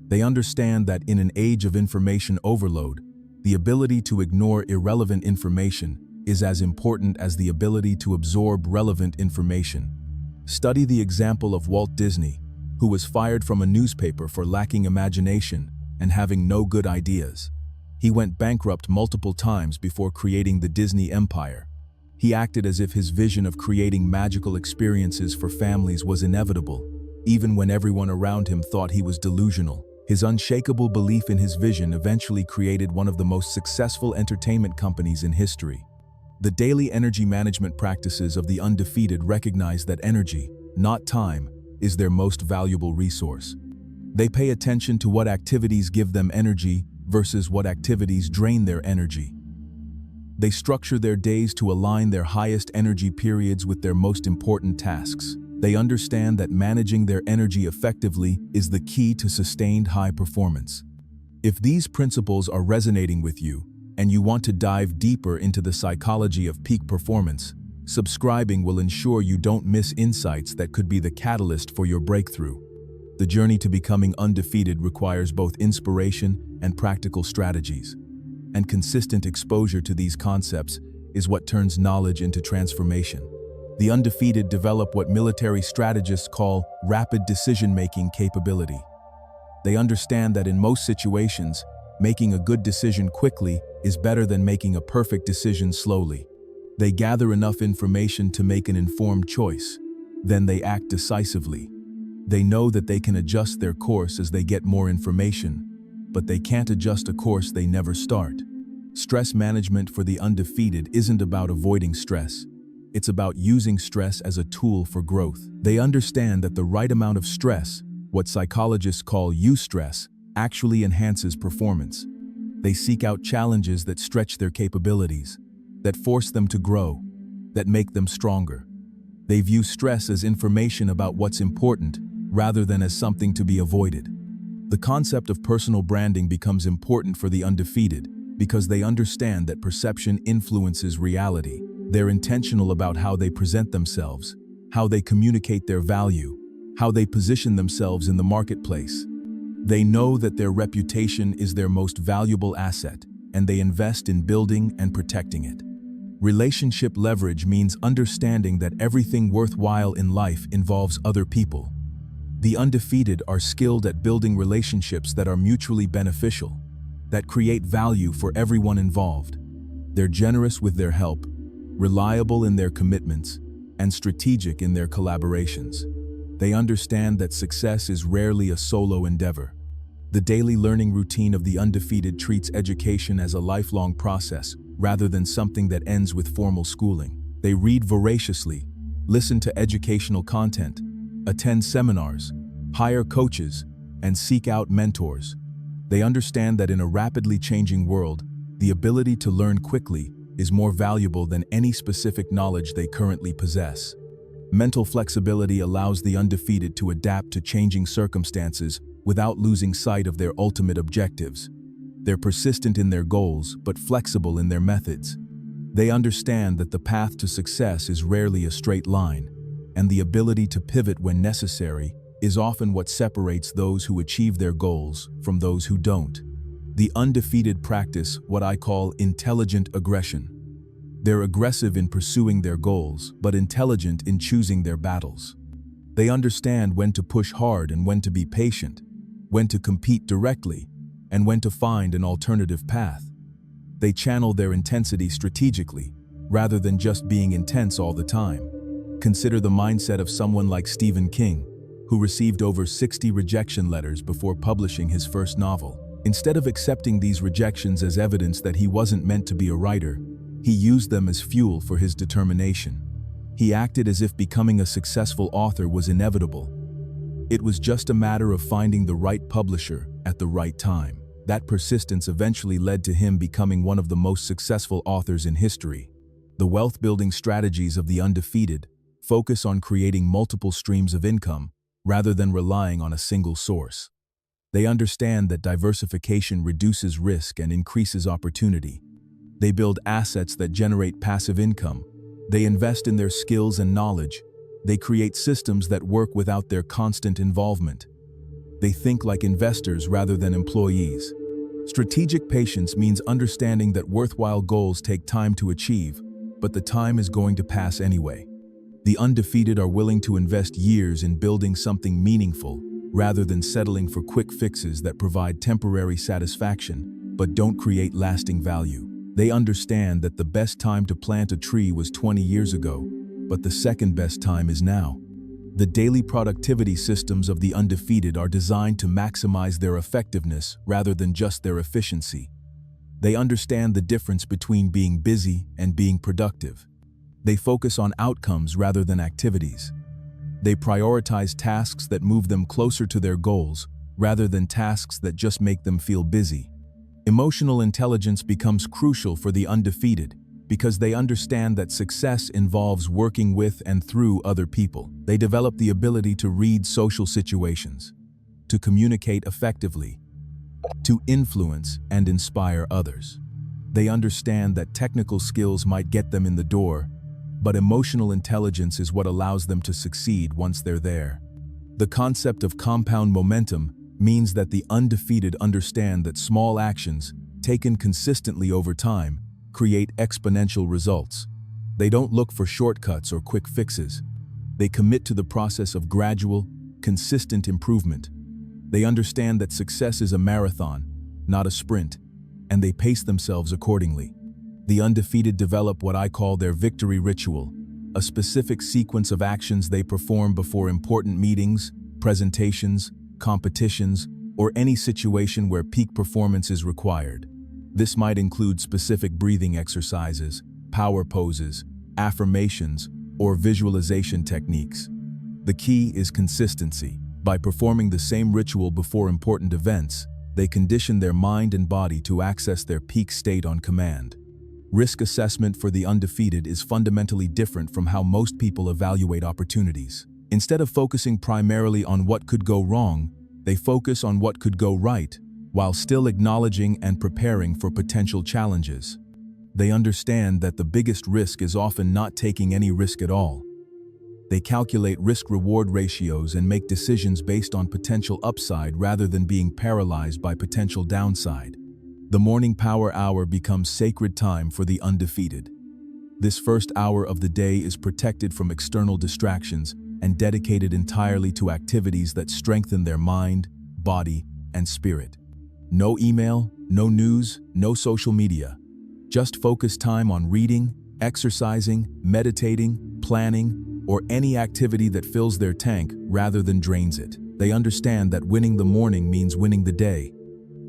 They understand that in an age of information overload, the ability to ignore irrelevant information is as important as the ability to absorb relevant information. Study the example of Walt Disney, who was fired from a newspaper for lacking imagination and having no good ideas. He went bankrupt multiple times before creating the Disney empire. He acted as if his vision of creating magical experiences for families was inevitable, even when everyone around him thought he was delusional. His unshakable belief in his vision eventually created one of the most successful entertainment companies in history. The daily energy management practices of the undefeated recognize that energy, not time, is their most valuable resource. They pay attention to what activities give them energy versus what activities drain their energy. They structure their days to align their highest energy periods with their most important tasks. They understand that managing their energy effectively is the key to sustained high performance. If these principles are resonating with you, and you want to dive deeper into the psychology of peak performance, subscribing will ensure you don't miss insights that could be the catalyst for your breakthrough. The journey to becoming undefeated requires both inspiration and practical strategies. And consistent exposure to these concepts is what turns knowledge into transformation. The undefeated develop what military strategists call rapid decision-making capability. They understand that in most situations, making a good decision quickly is better than making a perfect decision slowly. They gather enough information to make an informed choice. Then they act decisively. They know that they can adjust their course as they get more information, but they can't adjust a course they never start. Stress management for the undefeated isn't about avoiding stress. It's about using stress as a tool for growth. They understand that the right amount of stress, what psychologists call eustress, actually enhances performance. They seek out challenges that stretch their capabilities, that force them to grow, that make them stronger. They view stress as information about what's important rather than as something to be avoided. The concept of personal branding becomes important for the undefeated because they understand that perception influences reality. They're intentional about how they present themselves, how they communicate their value, how they position themselves in the marketplace. They know that their reputation is their most valuable asset, and they invest in building and protecting it. Relationship leverage means understanding that everything worthwhile in life involves other people. The undefeated are skilled at building relationships that are mutually beneficial, that create value for everyone involved. They're generous with their help, reliable in their commitments, and strategic in their collaborations. They understand that success is rarely a solo endeavor. The daily learning routine of the undefeated treats education as a lifelong process rather than something that ends with formal schooling. They read voraciously, listen to educational content, attend seminars, hire coaches, and seek out mentors. They understand that in a rapidly changing world, the ability to learn quickly is more valuable than any specific knowledge they currently possess. Mental flexibility allows the undefeated to adapt to changing circumstances without losing sight of their ultimate objectives. They're persistent in their goals, but flexible in their methods. They understand that the path to success is rarely a straight line, and the ability to pivot when necessary is often what separates those who achieve their goals from those who don't. The undefeated practice what I call intelligent aggression. They're aggressive in pursuing their goals, but intelligent in choosing their battles. They understand when to push hard and when to be patient, when to compete directly, and when to find an alternative path. They channel their intensity strategically, rather than just being intense all the time. Consider the mindset of someone like Stephen King, who received over 60 rejection letters before publishing his first novel. Instead of accepting these rejections as evidence that he wasn't meant to be a writer, he used them as fuel for his determination. He acted as if becoming a successful author was inevitable. It was just a matter of finding the right publisher at the right time. That persistence eventually led to him becoming one of the most successful authors in history. The wealth-building strategies of the undefeated focus on creating multiple streams of income rather than relying on a single source. They understand that diversification reduces risk and increases opportunity. They build assets that generate passive income. They invest in their skills and knowledge. They create systems that work without their constant involvement. They think like investors rather than employees. Strategic patience means understanding that worthwhile goals take time to achieve, but the time is going to pass anyway. The undefeated are willing to invest years in building something meaningful, rather than settling for quick fixes that provide temporary satisfaction, but don't create lasting value. They understand that the best time to plant a tree was 20 years ago, but the second best time is now. The daily productivity systems of the undefeated are designed to maximize their effectiveness rather than just their efficiency. They understand the difference between being busy and being productive. They focus on outcomes rather than activities. They prioritize tasks that move them closer to their goals rather than tasks that just make them feel busy. Emotional intelligence becomes crucial for the undefeated because they understand that success involves working with and through other people. They develop the ability to read social situations, to communicate effectively, to influence and inspire others. They understand that technical skills might get them in the door, but emotional intelligence is what allows them to succeed once they're there. The concept of compound momentum means that the undefeated understand that small actions, taken consistently over time, create exponential results. They don't look for shortcuts or quick fixes. They commit to the process of gradual, consistent improvement. They understand that success is a marathon, not a sprint, and they pace themselves accordingly. The undefeated develop what I call their victory ritual, a specific sequence of actions they perform before important meetings, presentations, competitions, or any situation where peak performance is required. This might include specific breathing exercises, power poses, affirmations, or visualization techniques. The key is consistency. By performing the same ritual before important events, they condition their mind and body to access their peak state on command. Risk assessment for the undefeated is fundamentally different from how most people evaluate opportunities. Instead of focusing primarily on what could go wrong, they focus on what could go right, while still acknowledging and preparing for potential challenges. They understand that the biggest risk is often not taking any risk at all. They calculate risk-reward ratios and make decisions based on potential upside rather than being paralyzed by potential downside. The morning power hour becomes sacred time for the undefeated. This first hour of the day is protected from external distractions and dedicated entirely to activities that strengthen their mind, body, and spirit. No email, no news, no social media. Just focus time on reading, exercising, meditating, planning, or any activity that fills their tank rather than drains it. They understand that winning the morning means winning the day.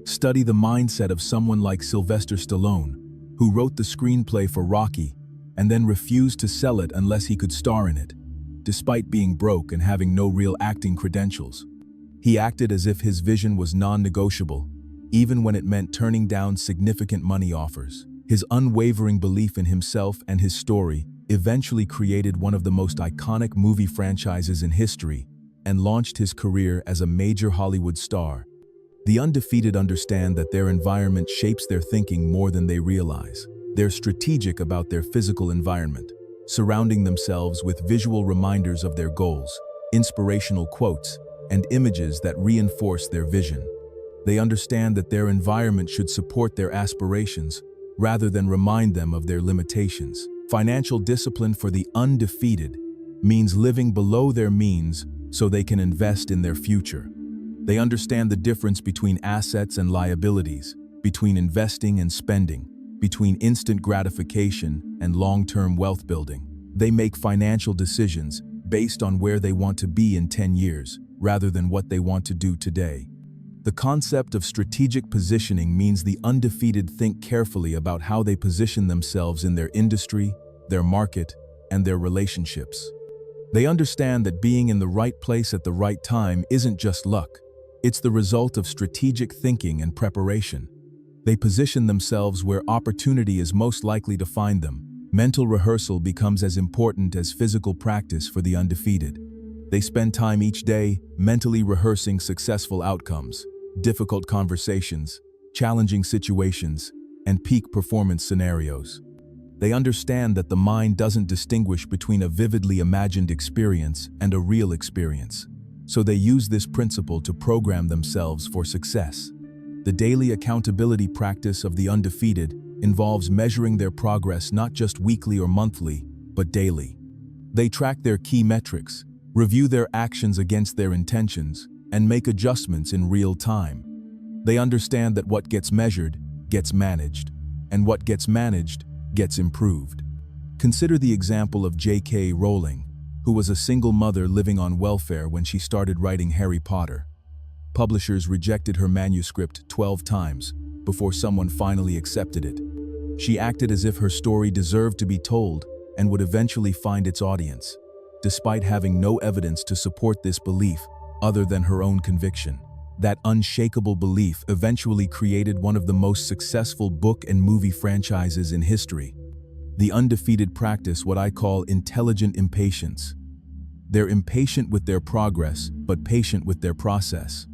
Study the mindset of someone like Sylvester Stallone, who wrote the screenplay for Rocky and then refused to sell it unless he could star in it, despite being broke and having no real acting credentials. He acted as if his vision was non-negotiable, even when it meant turning down significant money offers. His unwavering belief in himself and his story eventually created one of the most iconic movie franchises in history and launched his career as a major Hollywood star. The undefeated understand that their environment shapes their thinking more than they realize. They're strategic about their physical environment, surrounding themselves with visual reminders of their goals, inspirational quotes, and images that reinforce their vision. They understand that their environment should support their aspirations, rather than remind them of their limitations. Financial discipline for the undefeated means living below their means so they can invest in their future. They understand the difference between assets and liabilities, between investing and spending, between instant gratification and long-term wealth building. They make financial decisions based on where they want to be in 10 years, rather than what they want to do today. The concept of strategic positioning means the undefeated think carefully about how they position themselves in their industry, their market, and their relationships. They understand that being in the right place at the right time isn't just luck. It's the result of strategic thinking and preparation. They position themselves where opportunity is most likely to find them. Mental rehearsal becomes as important as physical practice for the undefeated. They spend time each day mentally rehearsing successful outcomes, difficult conversations, challenging situations, and peak performance scenarios. They understand that the mind doesn't distinguish between a vividly imagined experience and a real experience, so they use this principle to program themselves for success. The daily accountability practice of the undefeated involves measuring their progress not just weekly or monthly, but daily. They track their key metrics, review their actions against their intentions, and make adjustments in real time. They understand that what gets measured gets managed, and what gets managed gets improved. Consider the example of J.K. Rowling, who was a single mother living on welfare when she started writing Harry Potter. Publishers rejected her manuscript 12 times before someone finally accepted it. She acted as if her story deserved to be told and would eventually find its audience, despite having no evidence to support this belief other than her own conviction. That unshakable belief eventually created one of the most successful book and movie franchises in history. The undefeated practice what I call intelligent impatience. They're impatient with their progress, but patient with their process.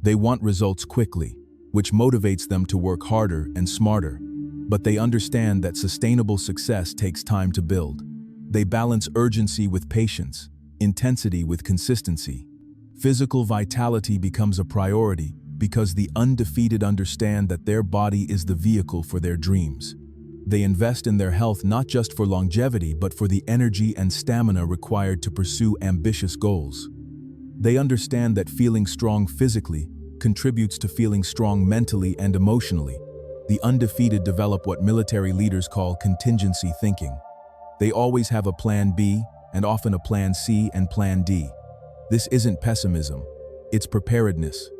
They want results quickly, which motivates them to work harder and smarter. But they understand that sustainable success takes time to build. They balance urgency with patience, intensity with consistency. Physical vitality becomes a priority because the undefeated understand that their body is the vehicle for their dreams. They invest in their health not just for longevity but for the energy and stamina required to pursue ambitious goals. They understand that feeling strong physically contributes to feeling strong mentally and emotionally. The undefeated develop what military leaders call contingency thinking. They always have a plan B and often a plan C and plan D. This isn't pessimism, it's preparedness.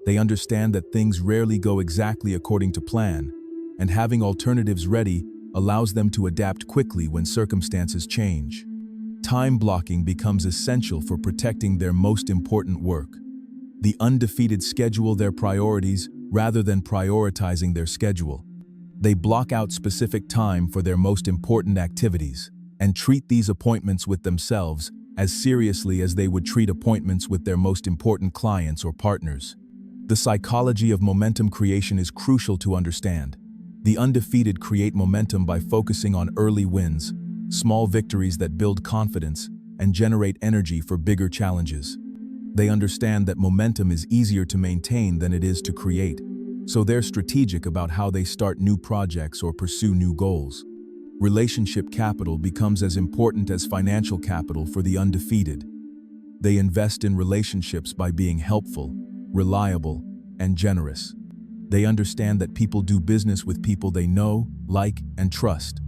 They understand that things rarely go exactly according to plan, and having alternatives ready allows them to adapt quickly when circumstances change. Time blocking becomes essential for protecting their most important work. The undefeated schedule their priorities rather than prioritizing their schedule. They block out specific time for their most important activities and treat these appointments with themselves as seriously as they would treat appointments with their most important clients or partners. The psychology of momentum creation is crucial to understand. The undefeated create momentum by focusing on early wins, small victories that build confidence and generate energy for bigger challenges. They understand that momentum is easier to maintain than it is to create, so they're strategic about how they start new projects or pursue new goals. Relationship capital becomes as important as financial capital for the undefeated. They invest in relationships by being helpful, reliable, and generous. They understand that people do business with people they know, like, and trust,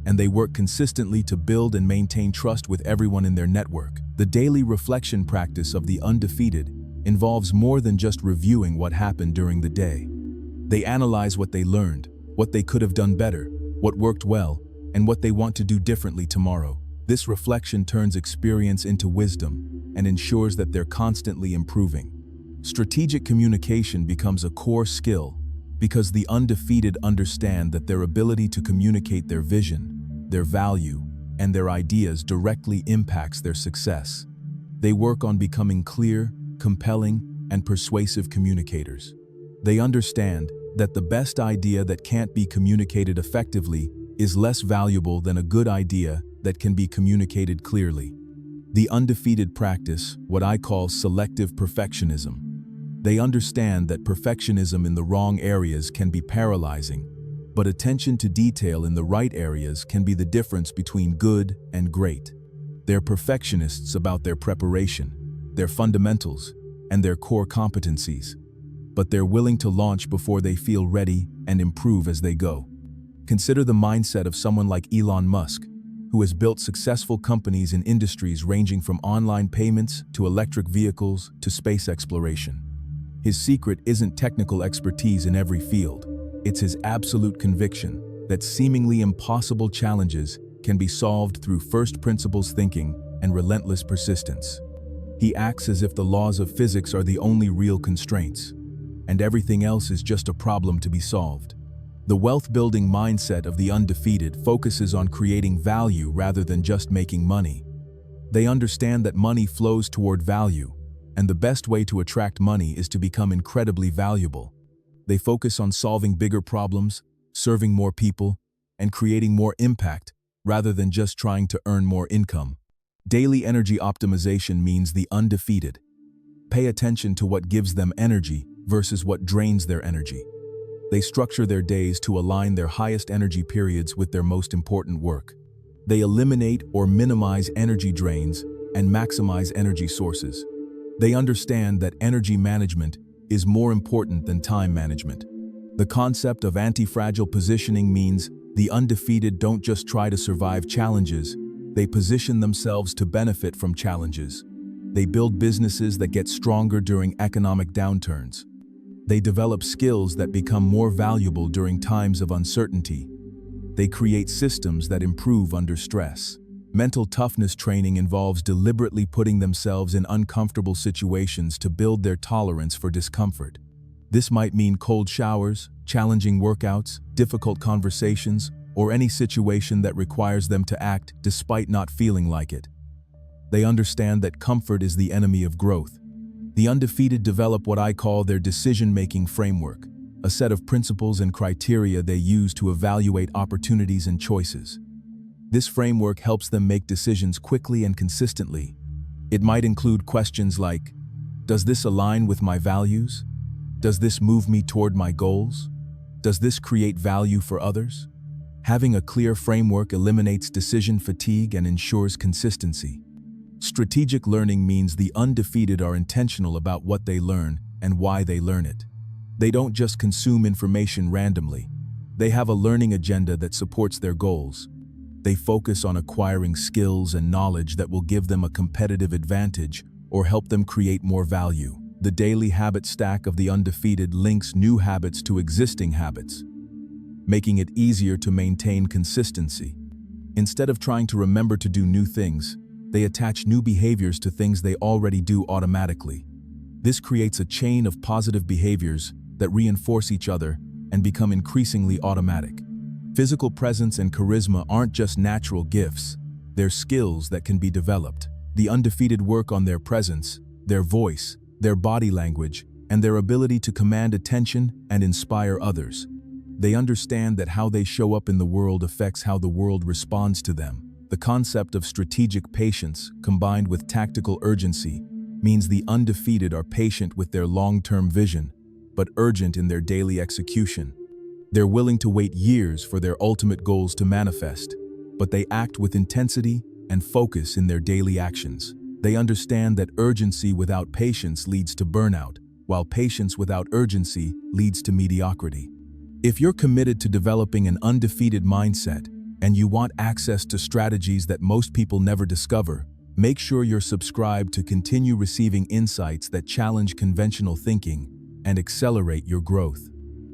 and they work consistently to build and maintain trust with everyone in their network. The daily reflection practice of the undefeated involves more than just reviewing what happened during the day. They analyze what they learned, what they could have done better, what worked well, and what they want to do differently tomorrow. This reflection turns experience into wisdom and ensures that they're constantly improving. Strategic communication becomes a core skill because the undefeated understand that their ability to communicate their vision, their value, and their ideas directly impacts their success. They work on becoming clear, compelling, and persuasive communicators. They understand that the best idea that can't be communicated effectively is less valuable than a good idea that can be communicated clearly. The undefeated practice what I call selective perfectionism. They understand that perfectionism in the wrong areas can be paralyzing, But attention to detail in the right areas can be the difference between good and great. They're perfectionists about their preparation, their fundamentals, and their core competencies. But they're willing to launch before they feel ready and improve as they go. Consider the mindset of someone like Elon Musk, who has built successful companies in industries ranging from online payments to electric vehicles to space exploration. His secret isn't technical expertise in every field. It's his absolute conviction that seemingly impossible challenges can be solved through first principles thinking and relentless persistence. He acts as if the laws of physics are the only real constraints, and everything else is just a problem to be solved. The wealth-building mindset of the undefeated focuses on creating value rather than just making money. They understand that money flows toward value, and the best way to attract money is to become incredibly valuable. They focus on solving bigger problems, serving more people, and creating more impact rather than just trying to earn more income. Daily energy optimization means the undefeated pay attention to what gives them energy versus what drains their energy. They structure their days to align their highest energy periods with their most important work. They eliminate or minimize energy drains and maximize energy sources. They understand that energy management is more important than time management. The concept of anti-fragile positioning means the undefeated don't just try to survive challenges, they position themselves to benefit from challenges. They build businesses that get stronger during economic downturns. They develop skills that become more valuable during times of uncertainty. They create systems that improve under stress. Mental toughness training involves deliberately putting themselves in uncomfortable situations to build their tolerance for discomfort. This might mean cold showers, challenging workouts, difficult conversations, or any situation that requires them to act despite not feeling like it. They understand that comfort is the enemy of growth. The undefeated develop what I call their decision-making framework, a set of principles and criteria they use to evaluate opportunities and choices. This framework helps them make decisions quickly and consistently. It might include questions like, does this align with my values? Does this move me toward my goals? Does this create value for others? Having a clear framework eliminates decision fatigue and ensures consistency. Strategic learning means the undefeated are intentional about what they learn and why they learn it. They don't just consume information randomly. They have a learning agenda that supports their goals. They focus on acquiring skills and knowledge that will give them a competitive advantage or help them create more value. The daily habit stack of the undefeated links new habits to existing habits, making it easier to maintain consistency. Instead of trying to remember to do new things, they attach new behaviors to things they already do automatically. This creates a chain of positive behaviors that reinforce each other and become increasingly automatic. Physical presence and charisma aren't just natural gifts, they're skills that can be developed. The undefeated work on their presence, their voice, their body language, and their ability to command attention and inspire others. They understand that how they show up in the world affects how the world responds to them. The concept of strategic patience, combined with tactical urgency, means the undefeated are patient with their long-term vision, but urgent in their daily execution. They're willing to wait years for their ultimate goals to manifest, but they act with intensity and focus in their daily actions. They understand that urgency without patience leads to burnout, while patience without urgency leads to mediocrity. If you're committed to developing an undefeated mindset, and you want access to strategies that most people never discover, make sure you're subscribed to continue receiving insights that challenge conventional thinking and accelerate your growth.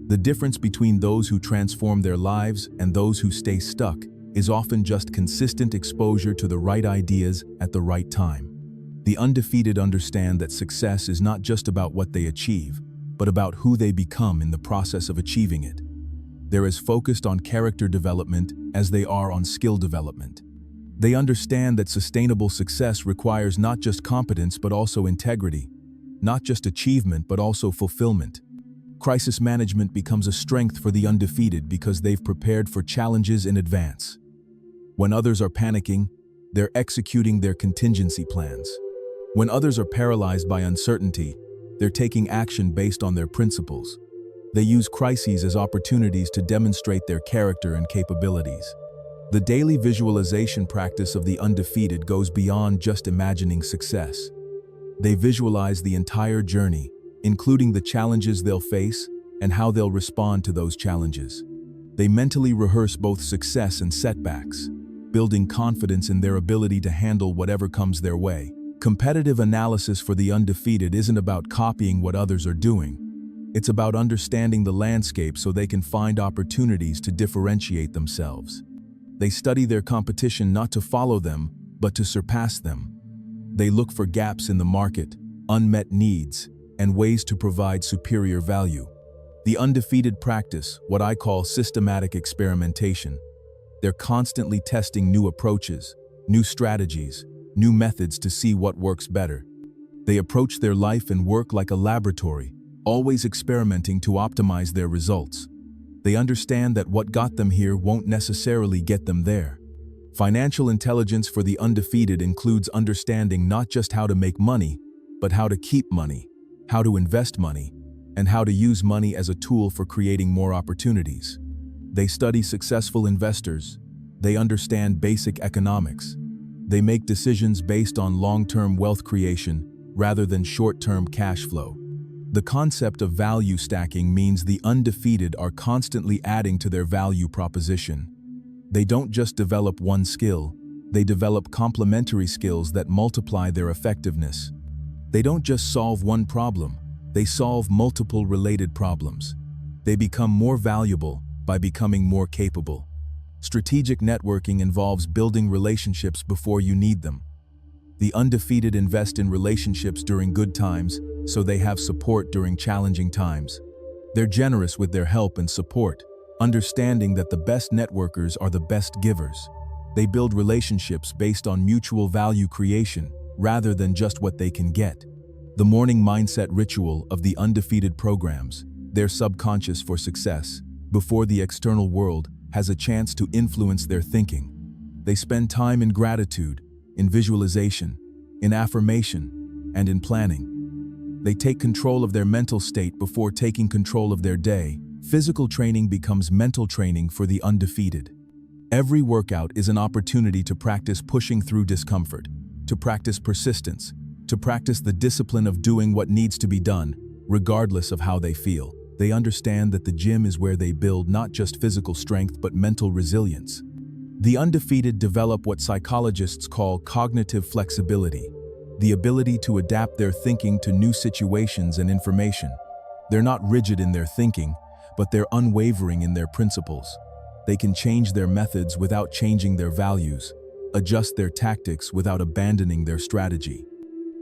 The difference between those who transform their lives and those who stay stuck is often just consistent exposure to the right ideas at the right time. The undefeated understand that success is not just about what they achieve, but about who they become in the process of achieving it. They're as focused on character development as they are on skill development. They understand that sustainable success requires not just competence but also integrity, not just achievement but also fulfillment. Crisis management becomes a strength for the undefeated because they've prepared for challenges in advance. When others are panicking, they're executing their contingency plans. When others are paralyzed by uncertainty, they're taking action based on their principles. They use crises as opportunities to demonstrate their character and capabilities. The daily visualization practice of the undefeated goes beyond just imagining success. They visualize the entire journey, including the challenges they'll face and how they'll respond to those challenges. They mentally rehearse both success and setbacks, building confidence in their ability to handle whatever comes their way. Competitive analysis for the undefeated isn't about copying what others are doing. It's about understanding the landscape so they can find opportunities to differentiate themselves. They study their competition not to follow them, but to surpass them. They look for gaps in the market, unmet needs, and ways to provide superior value. The undefeated practice what I call systematic experimentation. They're constantly testing new approaches, new strategies, new methods to see what works better. They approach their life and work like a laboratory, always experimenting to optimize their results. They understand that what got them here won't necessarily get them there. Financial intelligence for the undefeated includes understanding not just how to make money, but how to keep money, how to invest money, and how to use money as a tool for creating more opportunities. They study successful investors. They understand basic economics. They make decisions based on long-term wealth creation rather than short-term cash flow. The concept of value stacking means the undefeated are constantly adding to their value proposition. They don't just develop one skill, they develop complementary skills that multiply their effectiveness. They don't just solve one problem, they solve multiple related problems. They become more valuable by becoming more capable. Strategic networking involves building relationships before you need them. The undefeated invest in relationships during good times, so they have support during challenging times. They're generous with their help and support, understanding that the best networkers are the best givers. They build relationships based on mutual value creation, rather than just what they can get. The morning mindset ritual of the undefeated programs, their subconscious for success, before the external world, has a chance to influence their thinking. They spend time in gratitude, in visualization, in affirmation, and in planning. They take control of their mental state before taking control of their day. Physical training becomes mental training for the undefeated. Every workout is an opportunity to practice pushing through discomfort, to practice persistence, to practice the discipline of doing what needs to be done, regardless of how they feel. They understand that the gym is where they build not just physical strength but mental resilience. The undefeated develop what psychologists call cognitive flexibility, the ability to adapt their thinking to new situations and information. They're not rigid in their thinking, but they're unwavering in their principles. They can change their methods without changing their values, adjust their tactics without abandoning their strategy.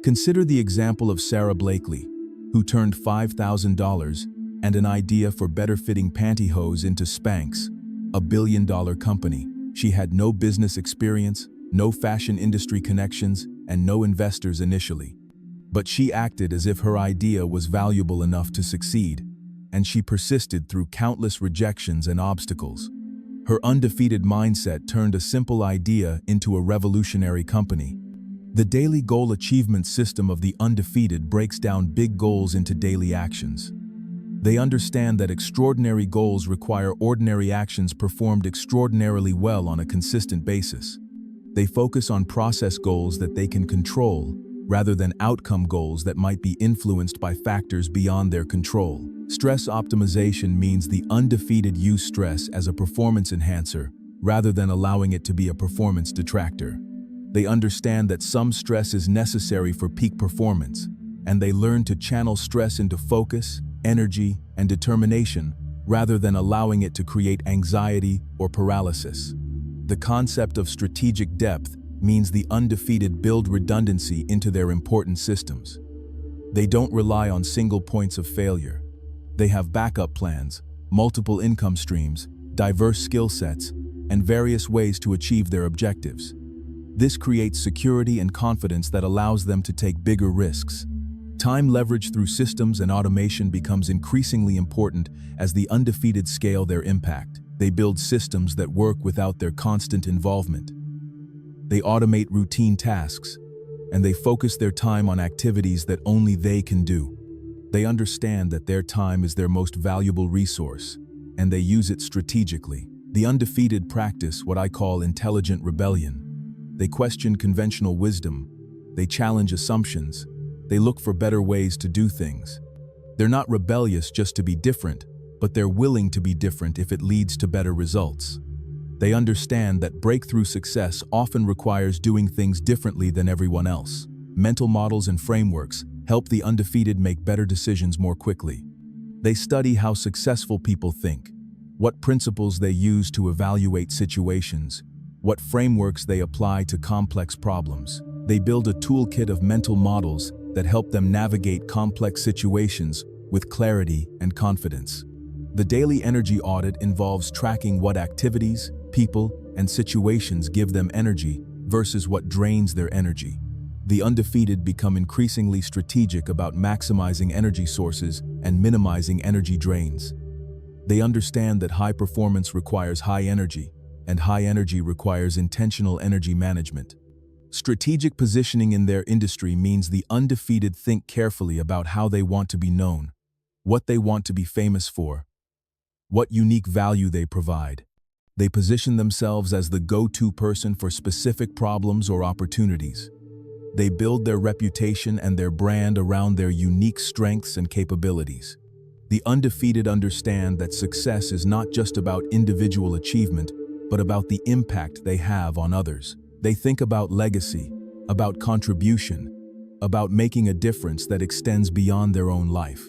Consider the example of Sarah Blakely, who turned $5,000 and an idea for better-fitting pantyhose into Spanx, a billion-dollar company. She had no business experience, no fashion industry connections, and no investors initially. But she acted as if her idea was valuable enough to succeed, and she persisted through countless rejections and obstacles. Her undefeated mindset turned a simple idea into a revolutionary company. The daily goal achievement system of the undefeated breaks down big goals into daily actions. They understand that extraordinary goals require ordinary actions performed extraordinarily well on a consistent basis. They focus on process goals that they can control, rather than outcome goals that might be influenced by factors beyond their control. Stress optimization means the undefeated use stress as a performance enhancer, rather than allowing it to be a performance detractor. They understand that some stress is necessary for peak performance, and they learn to channel stress into focus, energy, and determination, rather than allowing it to create anxiety or paralysis. The concept of strategic depth means the undefeated build redundancy into their important systems. They don't rely on single points of failure. They have backup plans, multiple income streams, diverse skill sets, and various ways to achieve their objectives. This creates security and confidence that allows them to take bigger risks. Time leverage through systems and automation becomes increasingly important as the undefeated scale their impact. They build systems that work without their constant involvement. They automate routine tasks, and they focus their time on activities that only they can do. They understand that their time is their most valuable resource, and they use it strategically. The undefeated practice what I call intelligent rebellion. They question conventional wisdom. They challenge assumptions. They look for better ways to do things. They're not rebellious just to be different, but they're willing to be different if it leads to better results. They understand that breakthrough success often requires doing things differently than everyone else. Mental models and frameworks help the undefeated make better decisions more quickly. They study how successful people think, what principles they use to evaluate situations, what frameworks they apply to complex problems. They build a toolkit of mental models that help them navigate complex situations with clarity and confidence. The daily energy audit involves tracking what activities, people, and situations give them energy versus what drains their energy. The undefeated become increasingly strategic about maximizing energy sources and minimizing energy drains. They understand that high performance requires high energy, and high energy requires intentional energy management. Strategic positioning in their industry means the undefeated think carefully about how they want to be known, what they want to be famous for, what unique value they provide. They position themselves as the go-to person for specific problems or opportunities. They build their reputation and their brand around their unique strengths and capabilities. The undefeated understand that success is not just about individual achievement, but about the impact they have on others. They think about legacy, about contribution, about making a difference that extends beyond their own life.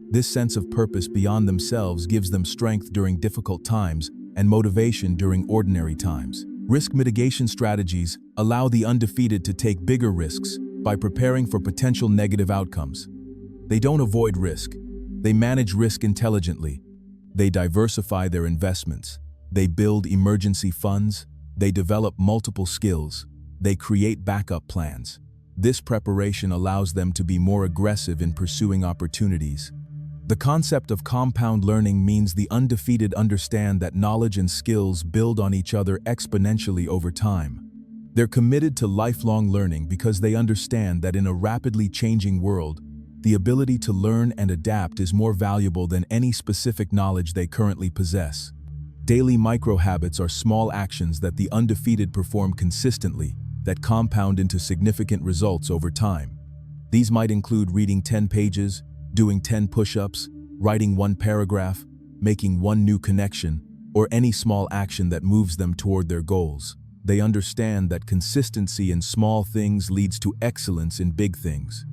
This sense of purpose beyond themselves gives them strength during difficult times and motivation during ordinary times. Risk mitigation strategies allow the undefeated to take bigger risks by preparing for potential negative outcomes. They don't avoid risk. They manage risk intelligently. They diversify their investments. They build emergency funds. They develop multiple skills. They create backup plans. This preparation allows them to be more aggressive in pursuing opportunities. The concept of compound learning means the undefeated understand that knowledge and skills build on each other exponentially over time. They're committed to lifelong learning because they understand that in a rapidly changing world, the ability to learn and adapt is more valuable than any specific knowledge they currently possess. Daily micro-habits are small actions that the undefeated perform consistently that compound into significant results over time. These might include reading 10 pages, doing 10 push-ups, writing 1 paragraph, making 1 new connection, or any small action that moves them toward their goals. They understand that consistency in small things leads to excellence in big things.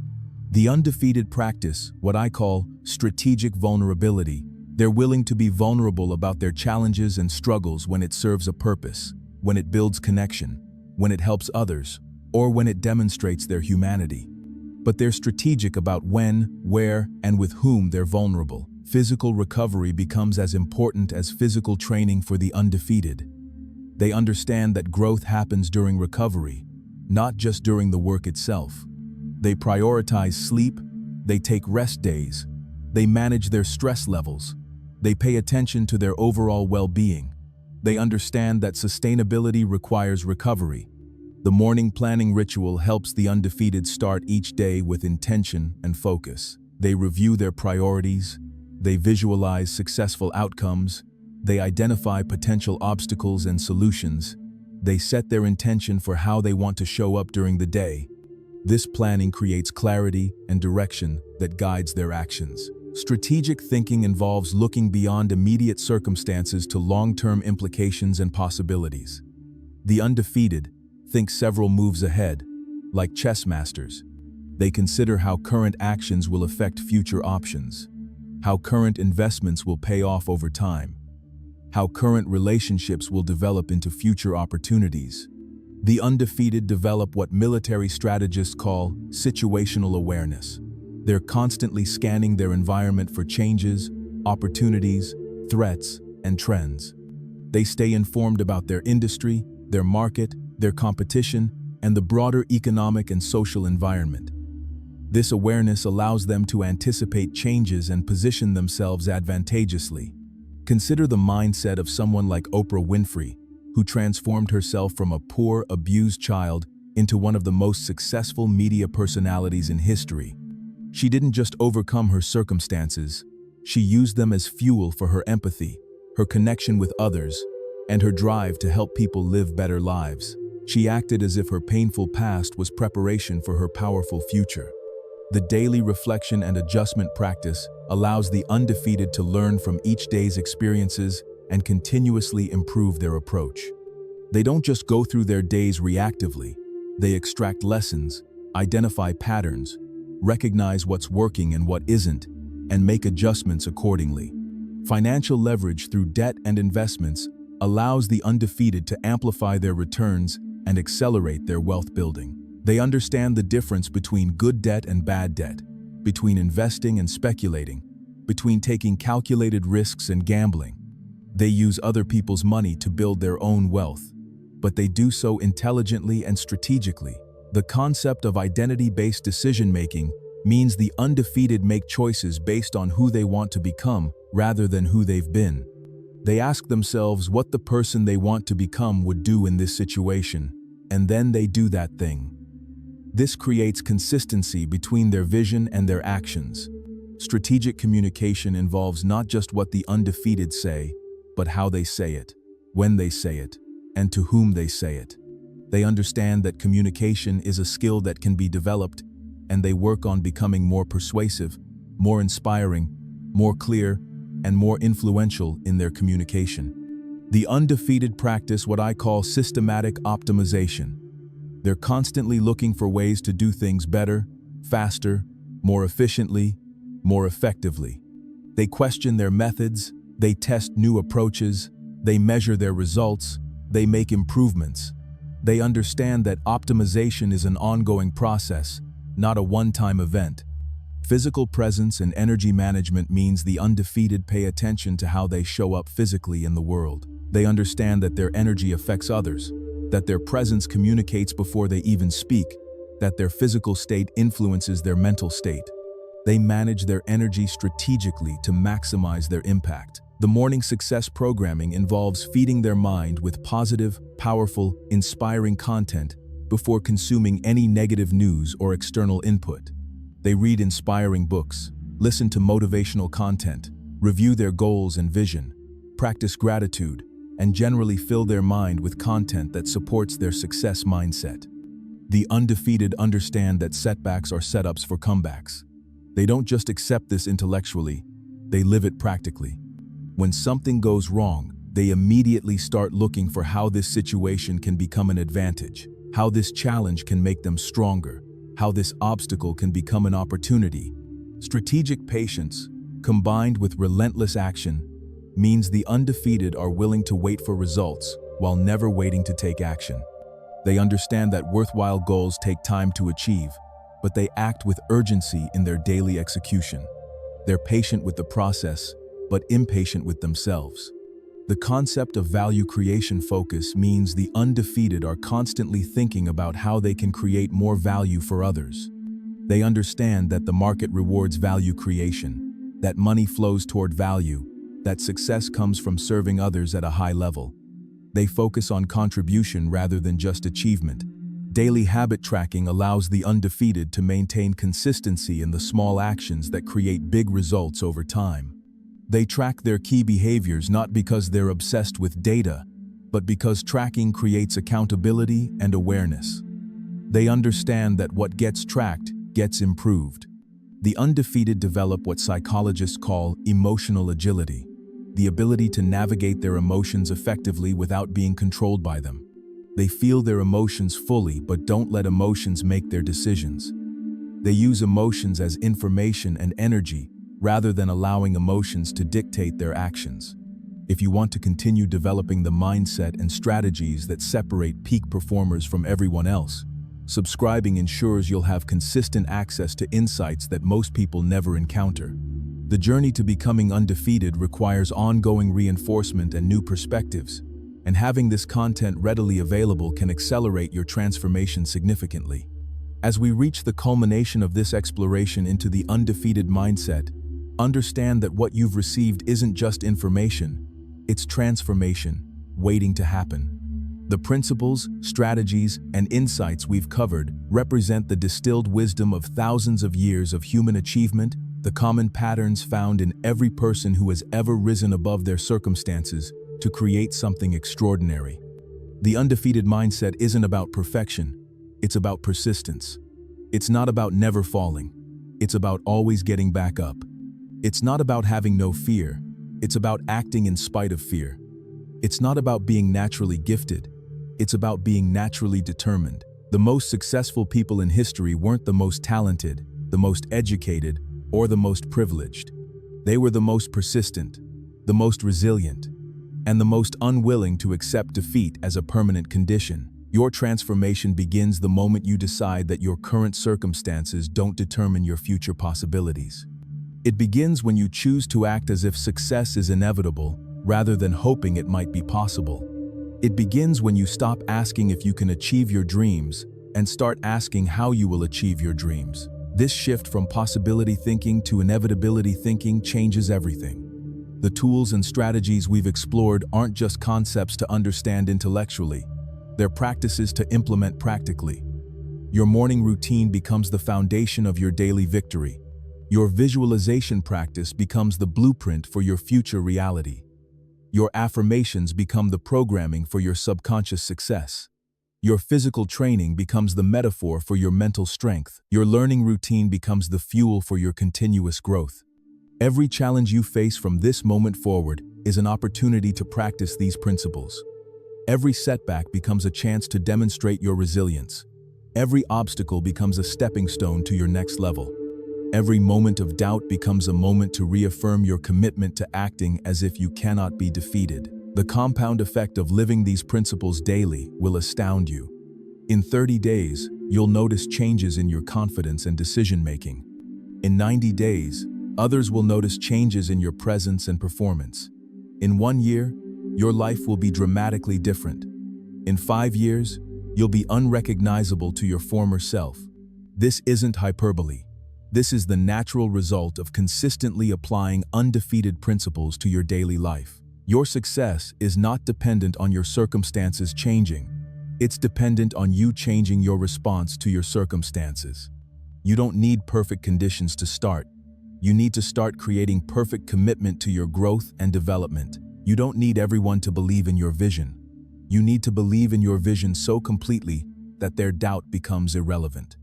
The undefeated practice what I call strategic vulnerability. They're willing to be vulnerable about their challenges and struggles when it serves a purpose, when it builds connection, when it helps others, or when it demonstrates their humanity. But they're strategic about when, where, and with whom they're vulnerable. Physical recovery becomes as important as physical training for the undefeated. They understand that growth happens during recovery, not just during the work itself. They prioritize sleep, they take rest days, they manage their stress levels, they pay attention to their overall well-being. They understand that sustainability requires recovery. The morning planning ritual helps the undefeated start each day with intention and focus. They review their priorities, they visualize successful outcomes, they identify potential obstacles and solutions, they set their intention for how they want to show up during the day. This planning creates clarity and direction that guides their actions. Strategic thinking involves looking beyond immediate circumstances to long-term implications and possibilities. The undefeated think several moves ahead, like chess masters. They consider how current actions will affect future options, how current investments will pay off over time, how current relationships will develop into future opportunities. The undefeated develop what military strategists call situational awareness. They're constantly scanning their environment for changes, opportunities, threats, and trends. They stay informed about their industry, their market, their competition, and the broader economic and social environment. This awareness allows them to anticipate changes and position themselves advantageously. Consider the mindset of someone like Oprah Winfrey, who transformed herself from a poor, abused child into one of the most successful media personalities in history. She didn't just overcome her circumstances, she used them as fuel for her empathy, her connection with others, and her drive to help people live better lives. She acted as if her painful past was preparation for her powerful future. The daily reflection and adjustment practice allows the undefeated to learn from each day's experiences and continuously improve their approach. They don't just go through their days reactively, they extract lessons, identify patterns, recognize what's working and what isn't, and make adjustments accordingly. Financial leverage through debt and investments allows the undefeated to amplify their returns and accelerate their wealth building. They understand the difference between good debt and bad debt, between investing and speculating, between taking calculated risks and gambling. They use other people's money to build their own wealth, but they do so intelligently and strategically. The concept of identity-based decision-making means the undefeated make choices based on who they want to become rather than who they've been. They ask themselves what the person they want to become would do in this situation, and then they do that thing. This creates consistency between their vision and their actions. Strategic communication involves not just what the undefeated say, but how they say it, when they say it, and to whom they say it. They understand that communication is a skill that can be developed, and they work on becoming more persuasive, more inspiring, more clear, and more influential in their communication. The undefeated practice what I call systematic optimization. They're constantly looking for ways to do things better, faster, more efficiently, more effectively. They question their methods, they test new approaches, they measure their results, they make improvements. They understand that optimization is an ongoing process, not a one-time event. Physical presence and energy management means the undefeated pay attention to how they show up physically in the world. They understand that their energy affects others, that their presence communicates before they even speak, that their physical state influences their mental state. They manage their energy strategically to maximize their impact. The morning success programming involves feeding their mind with positive, powerful, inspiring content before consuming any negative news or external input. They read inspiring books, listen to motivational content, review their goals and vision, practice gratitude, and generally fill their mind with content that supports their success mindset. The undefeated understand that setbacks are setups for comebacks. They don't just accept this intellectually, they live it practically. When something goes wrong, they immediately start looking for how this situation can become an advantage, how this challenge can make them stronger, how this obstacle can become an opportunity. Strategic patience, combined with relentless action, means the undefeated are willing to wait for results while never waiting to take action. They understand that worthwhile goals take time to achieve, but they act with urgency in their daily execution. They're patient with the process, but impatient with themselves. The concept of value creation focus means the undefeated are constantly thinking about how they can create more value for others. They understand that the market rewards value creation, that money flows toward value, that success comes from serving others at a high level. They focus on contribution rather than just achievement. Daily habit tracking allows the undefeated to maintain consistency in the small actions that create big results over time. They track their key behaviors not because they're obsessed with data, but because tracking creates accountability and awareness. They understand that what gets tracked gets improved. The undefeated develop what psychologists call emotional agility, the ability to navigate their emotions effectively without being controlled by them. They feel their emotions fully but don't let emotions make their decisions. They use emotions as information and energy rather than allowing emotions to dictate their actions. If you want to continue developing the mindset and strategies that separate peak performers from everyone else, subscribing ensures you'll have consistent access to insights that most people never encounter. The journey to becoming undefeated requires ongoing reinforcement and new perspectives, and having this content readily available can accelerate your transformation significantly. As we reach the culmination of this exploration into the undefeated mindset, understand that what you've received isn't just information, it's transformation, waiting to happen. The principles, strategies, and insights we've covered represent the distilled wisdom of thousands of years of human achievement, the common patterns found in every person who has ever risen above their circumstances to create something extraordinary. The undefeated mindset isn't about perfection, it's about persistence. It's not about never falling, it's about always getting back up. It's not about having no fear, it's about acting in spite of fear. It's not about being naturally gifted, it's about being naturally determined. The most successful people in history weren't the most talented, the most educated, or the most privileged. They were the most persistent, the most resilient, and the most unwilling to accept defeat as a permanent condition. Your transformation begins the moment you decide that your current circumstances don't determine your future possibilities. It begins when you choose to act as if success is inevitable, rather than hoping it might be possible. It begins when you stop asking if you can achieve your dreams and start asking how you will achieve your dreams. This shift from possibility thinking to inevitability thinking changes everything. The tools and strategies we've explored aren't just concepts to understand intellectually, they're practices to implement practically. Your morning routine becomes the foundation of your daily victory. Your visualization practice becomes the blueprint for your future reality. Your affirmations become the programming for your subconscious success. Your physical training becomes the metaphor for your mental strength. Your learning routine becomes the fuel for your continuous growth. Every challenge you face from this moment forward is an opportunity to practice these principles. Every setback becomes a chance to demonstrate your resilience. Every obstacle becomes a stepping stone to your next level. Every moment of doubt becomes a moment to reaffirm your commitment to acting as if you cannot be defeated. The compound effect of living these principles daily will astound you. In 30 days, you'll notice changes in your confidence and decision-making. In 90 days, others will notice changes in your presence and performance. In 1 year, your life will be dramatically different. In 5 years, you'll be unrecognizable to your former self. This isn't hyperbole. This is the natural result of consistently applying undefeated principles to your daily life. Your success is not dependent on your circumstances changing. It's dependent on you changing your response to your circumstances. You don't need perfect conditions to start. You need to start creating perfect commitment to your growth and development. You don't need everyone to believe in your vision. You need to believe in your vision so completely that their doubt becomes irrelevant.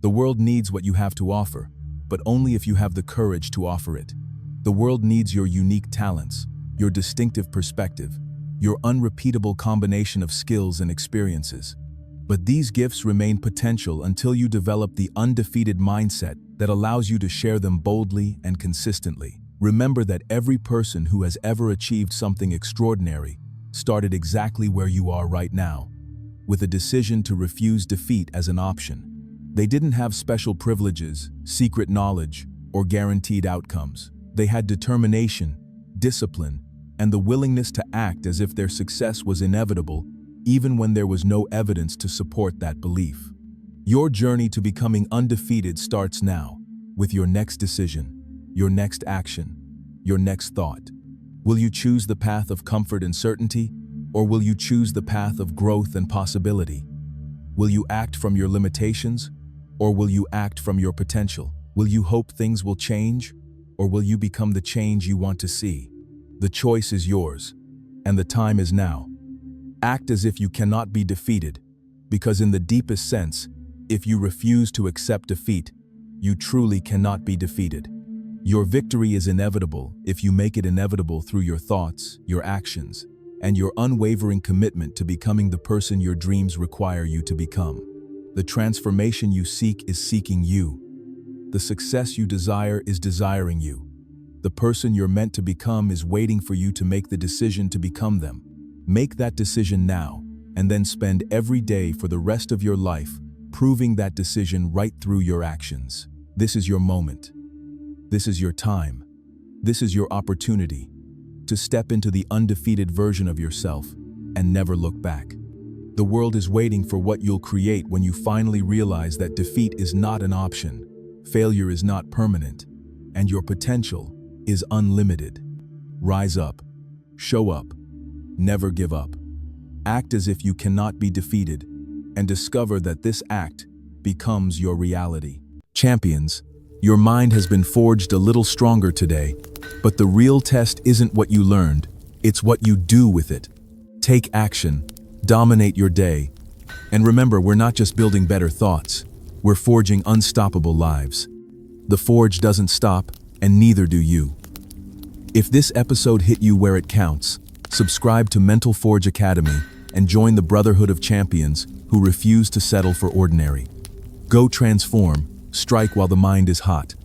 The world needs what you have to offer, but only if you have the courage to offer it. The world needs your unique talents, your distinctive perspective, your unrepeatable combination of skills and experiences. But these gifts remain potential until you develop the undefeated mindset that allows you to share them boldly and consistently. Remember that every person who has ever achieved something extraordinary started exactly where you are right now, with a decision to refuse defeat as an option. They didn't have special privileges, secret knowledge, or guaranteed outcomes. They had determination, discipline, and the willingness to act as if their success was inevitable, even when there was no evidence to support that belief. Your journey to becoming undefeated starts now, with your next decision, your next action, your next thought. Will you choose the path of comfort and certainty, or will you choose the path of growth and possibility? Will you act from your limitations, or will you act from your potential? Will you hope things will change, or will you become the change you want to see? The choice is yours, and the time is now. Act as if you cannot be defeated, because in the deepest sense, if you refuse to accept defeat, you truly cannot be defeated. Your victory is inevitable if you make it inevitable through your thoughts, your actions, and your unwavering commitment to becoming the person your dreams require you to become. The transformation you seek is seeking you. The success you desire is desiring you. The person you're meant to become is waiting for you to make the decision to become them. Make that decision now, and then spend every day for the rest of your life proving that decision right through your actions. This is your moment. This is your time. This is your opportunity to step into the undefeated version of yourself and never look back. The world is waiting for what you'll create when you finally realize that defeat is not an option, failure is not permanent, and your potential is unlimited. Rise up, show up, never give up. Act as if you cannot be defeated, and discover that this act becomes your reality. Champions, your mind has been forged a little stronger today, but the real test isn't what you learned, it's what you do with it. Take action, dominate your day, and remember, we're not just building better thoughts, we're forging unstoppable lives. The forge doesn't stop, and neither do you. If this episode hit you where it counts, subscribe to Mental Forge Academy and join the Brotherhood of Champions who refuse to settle for ordinary. Go transform, strike while the mind is hot,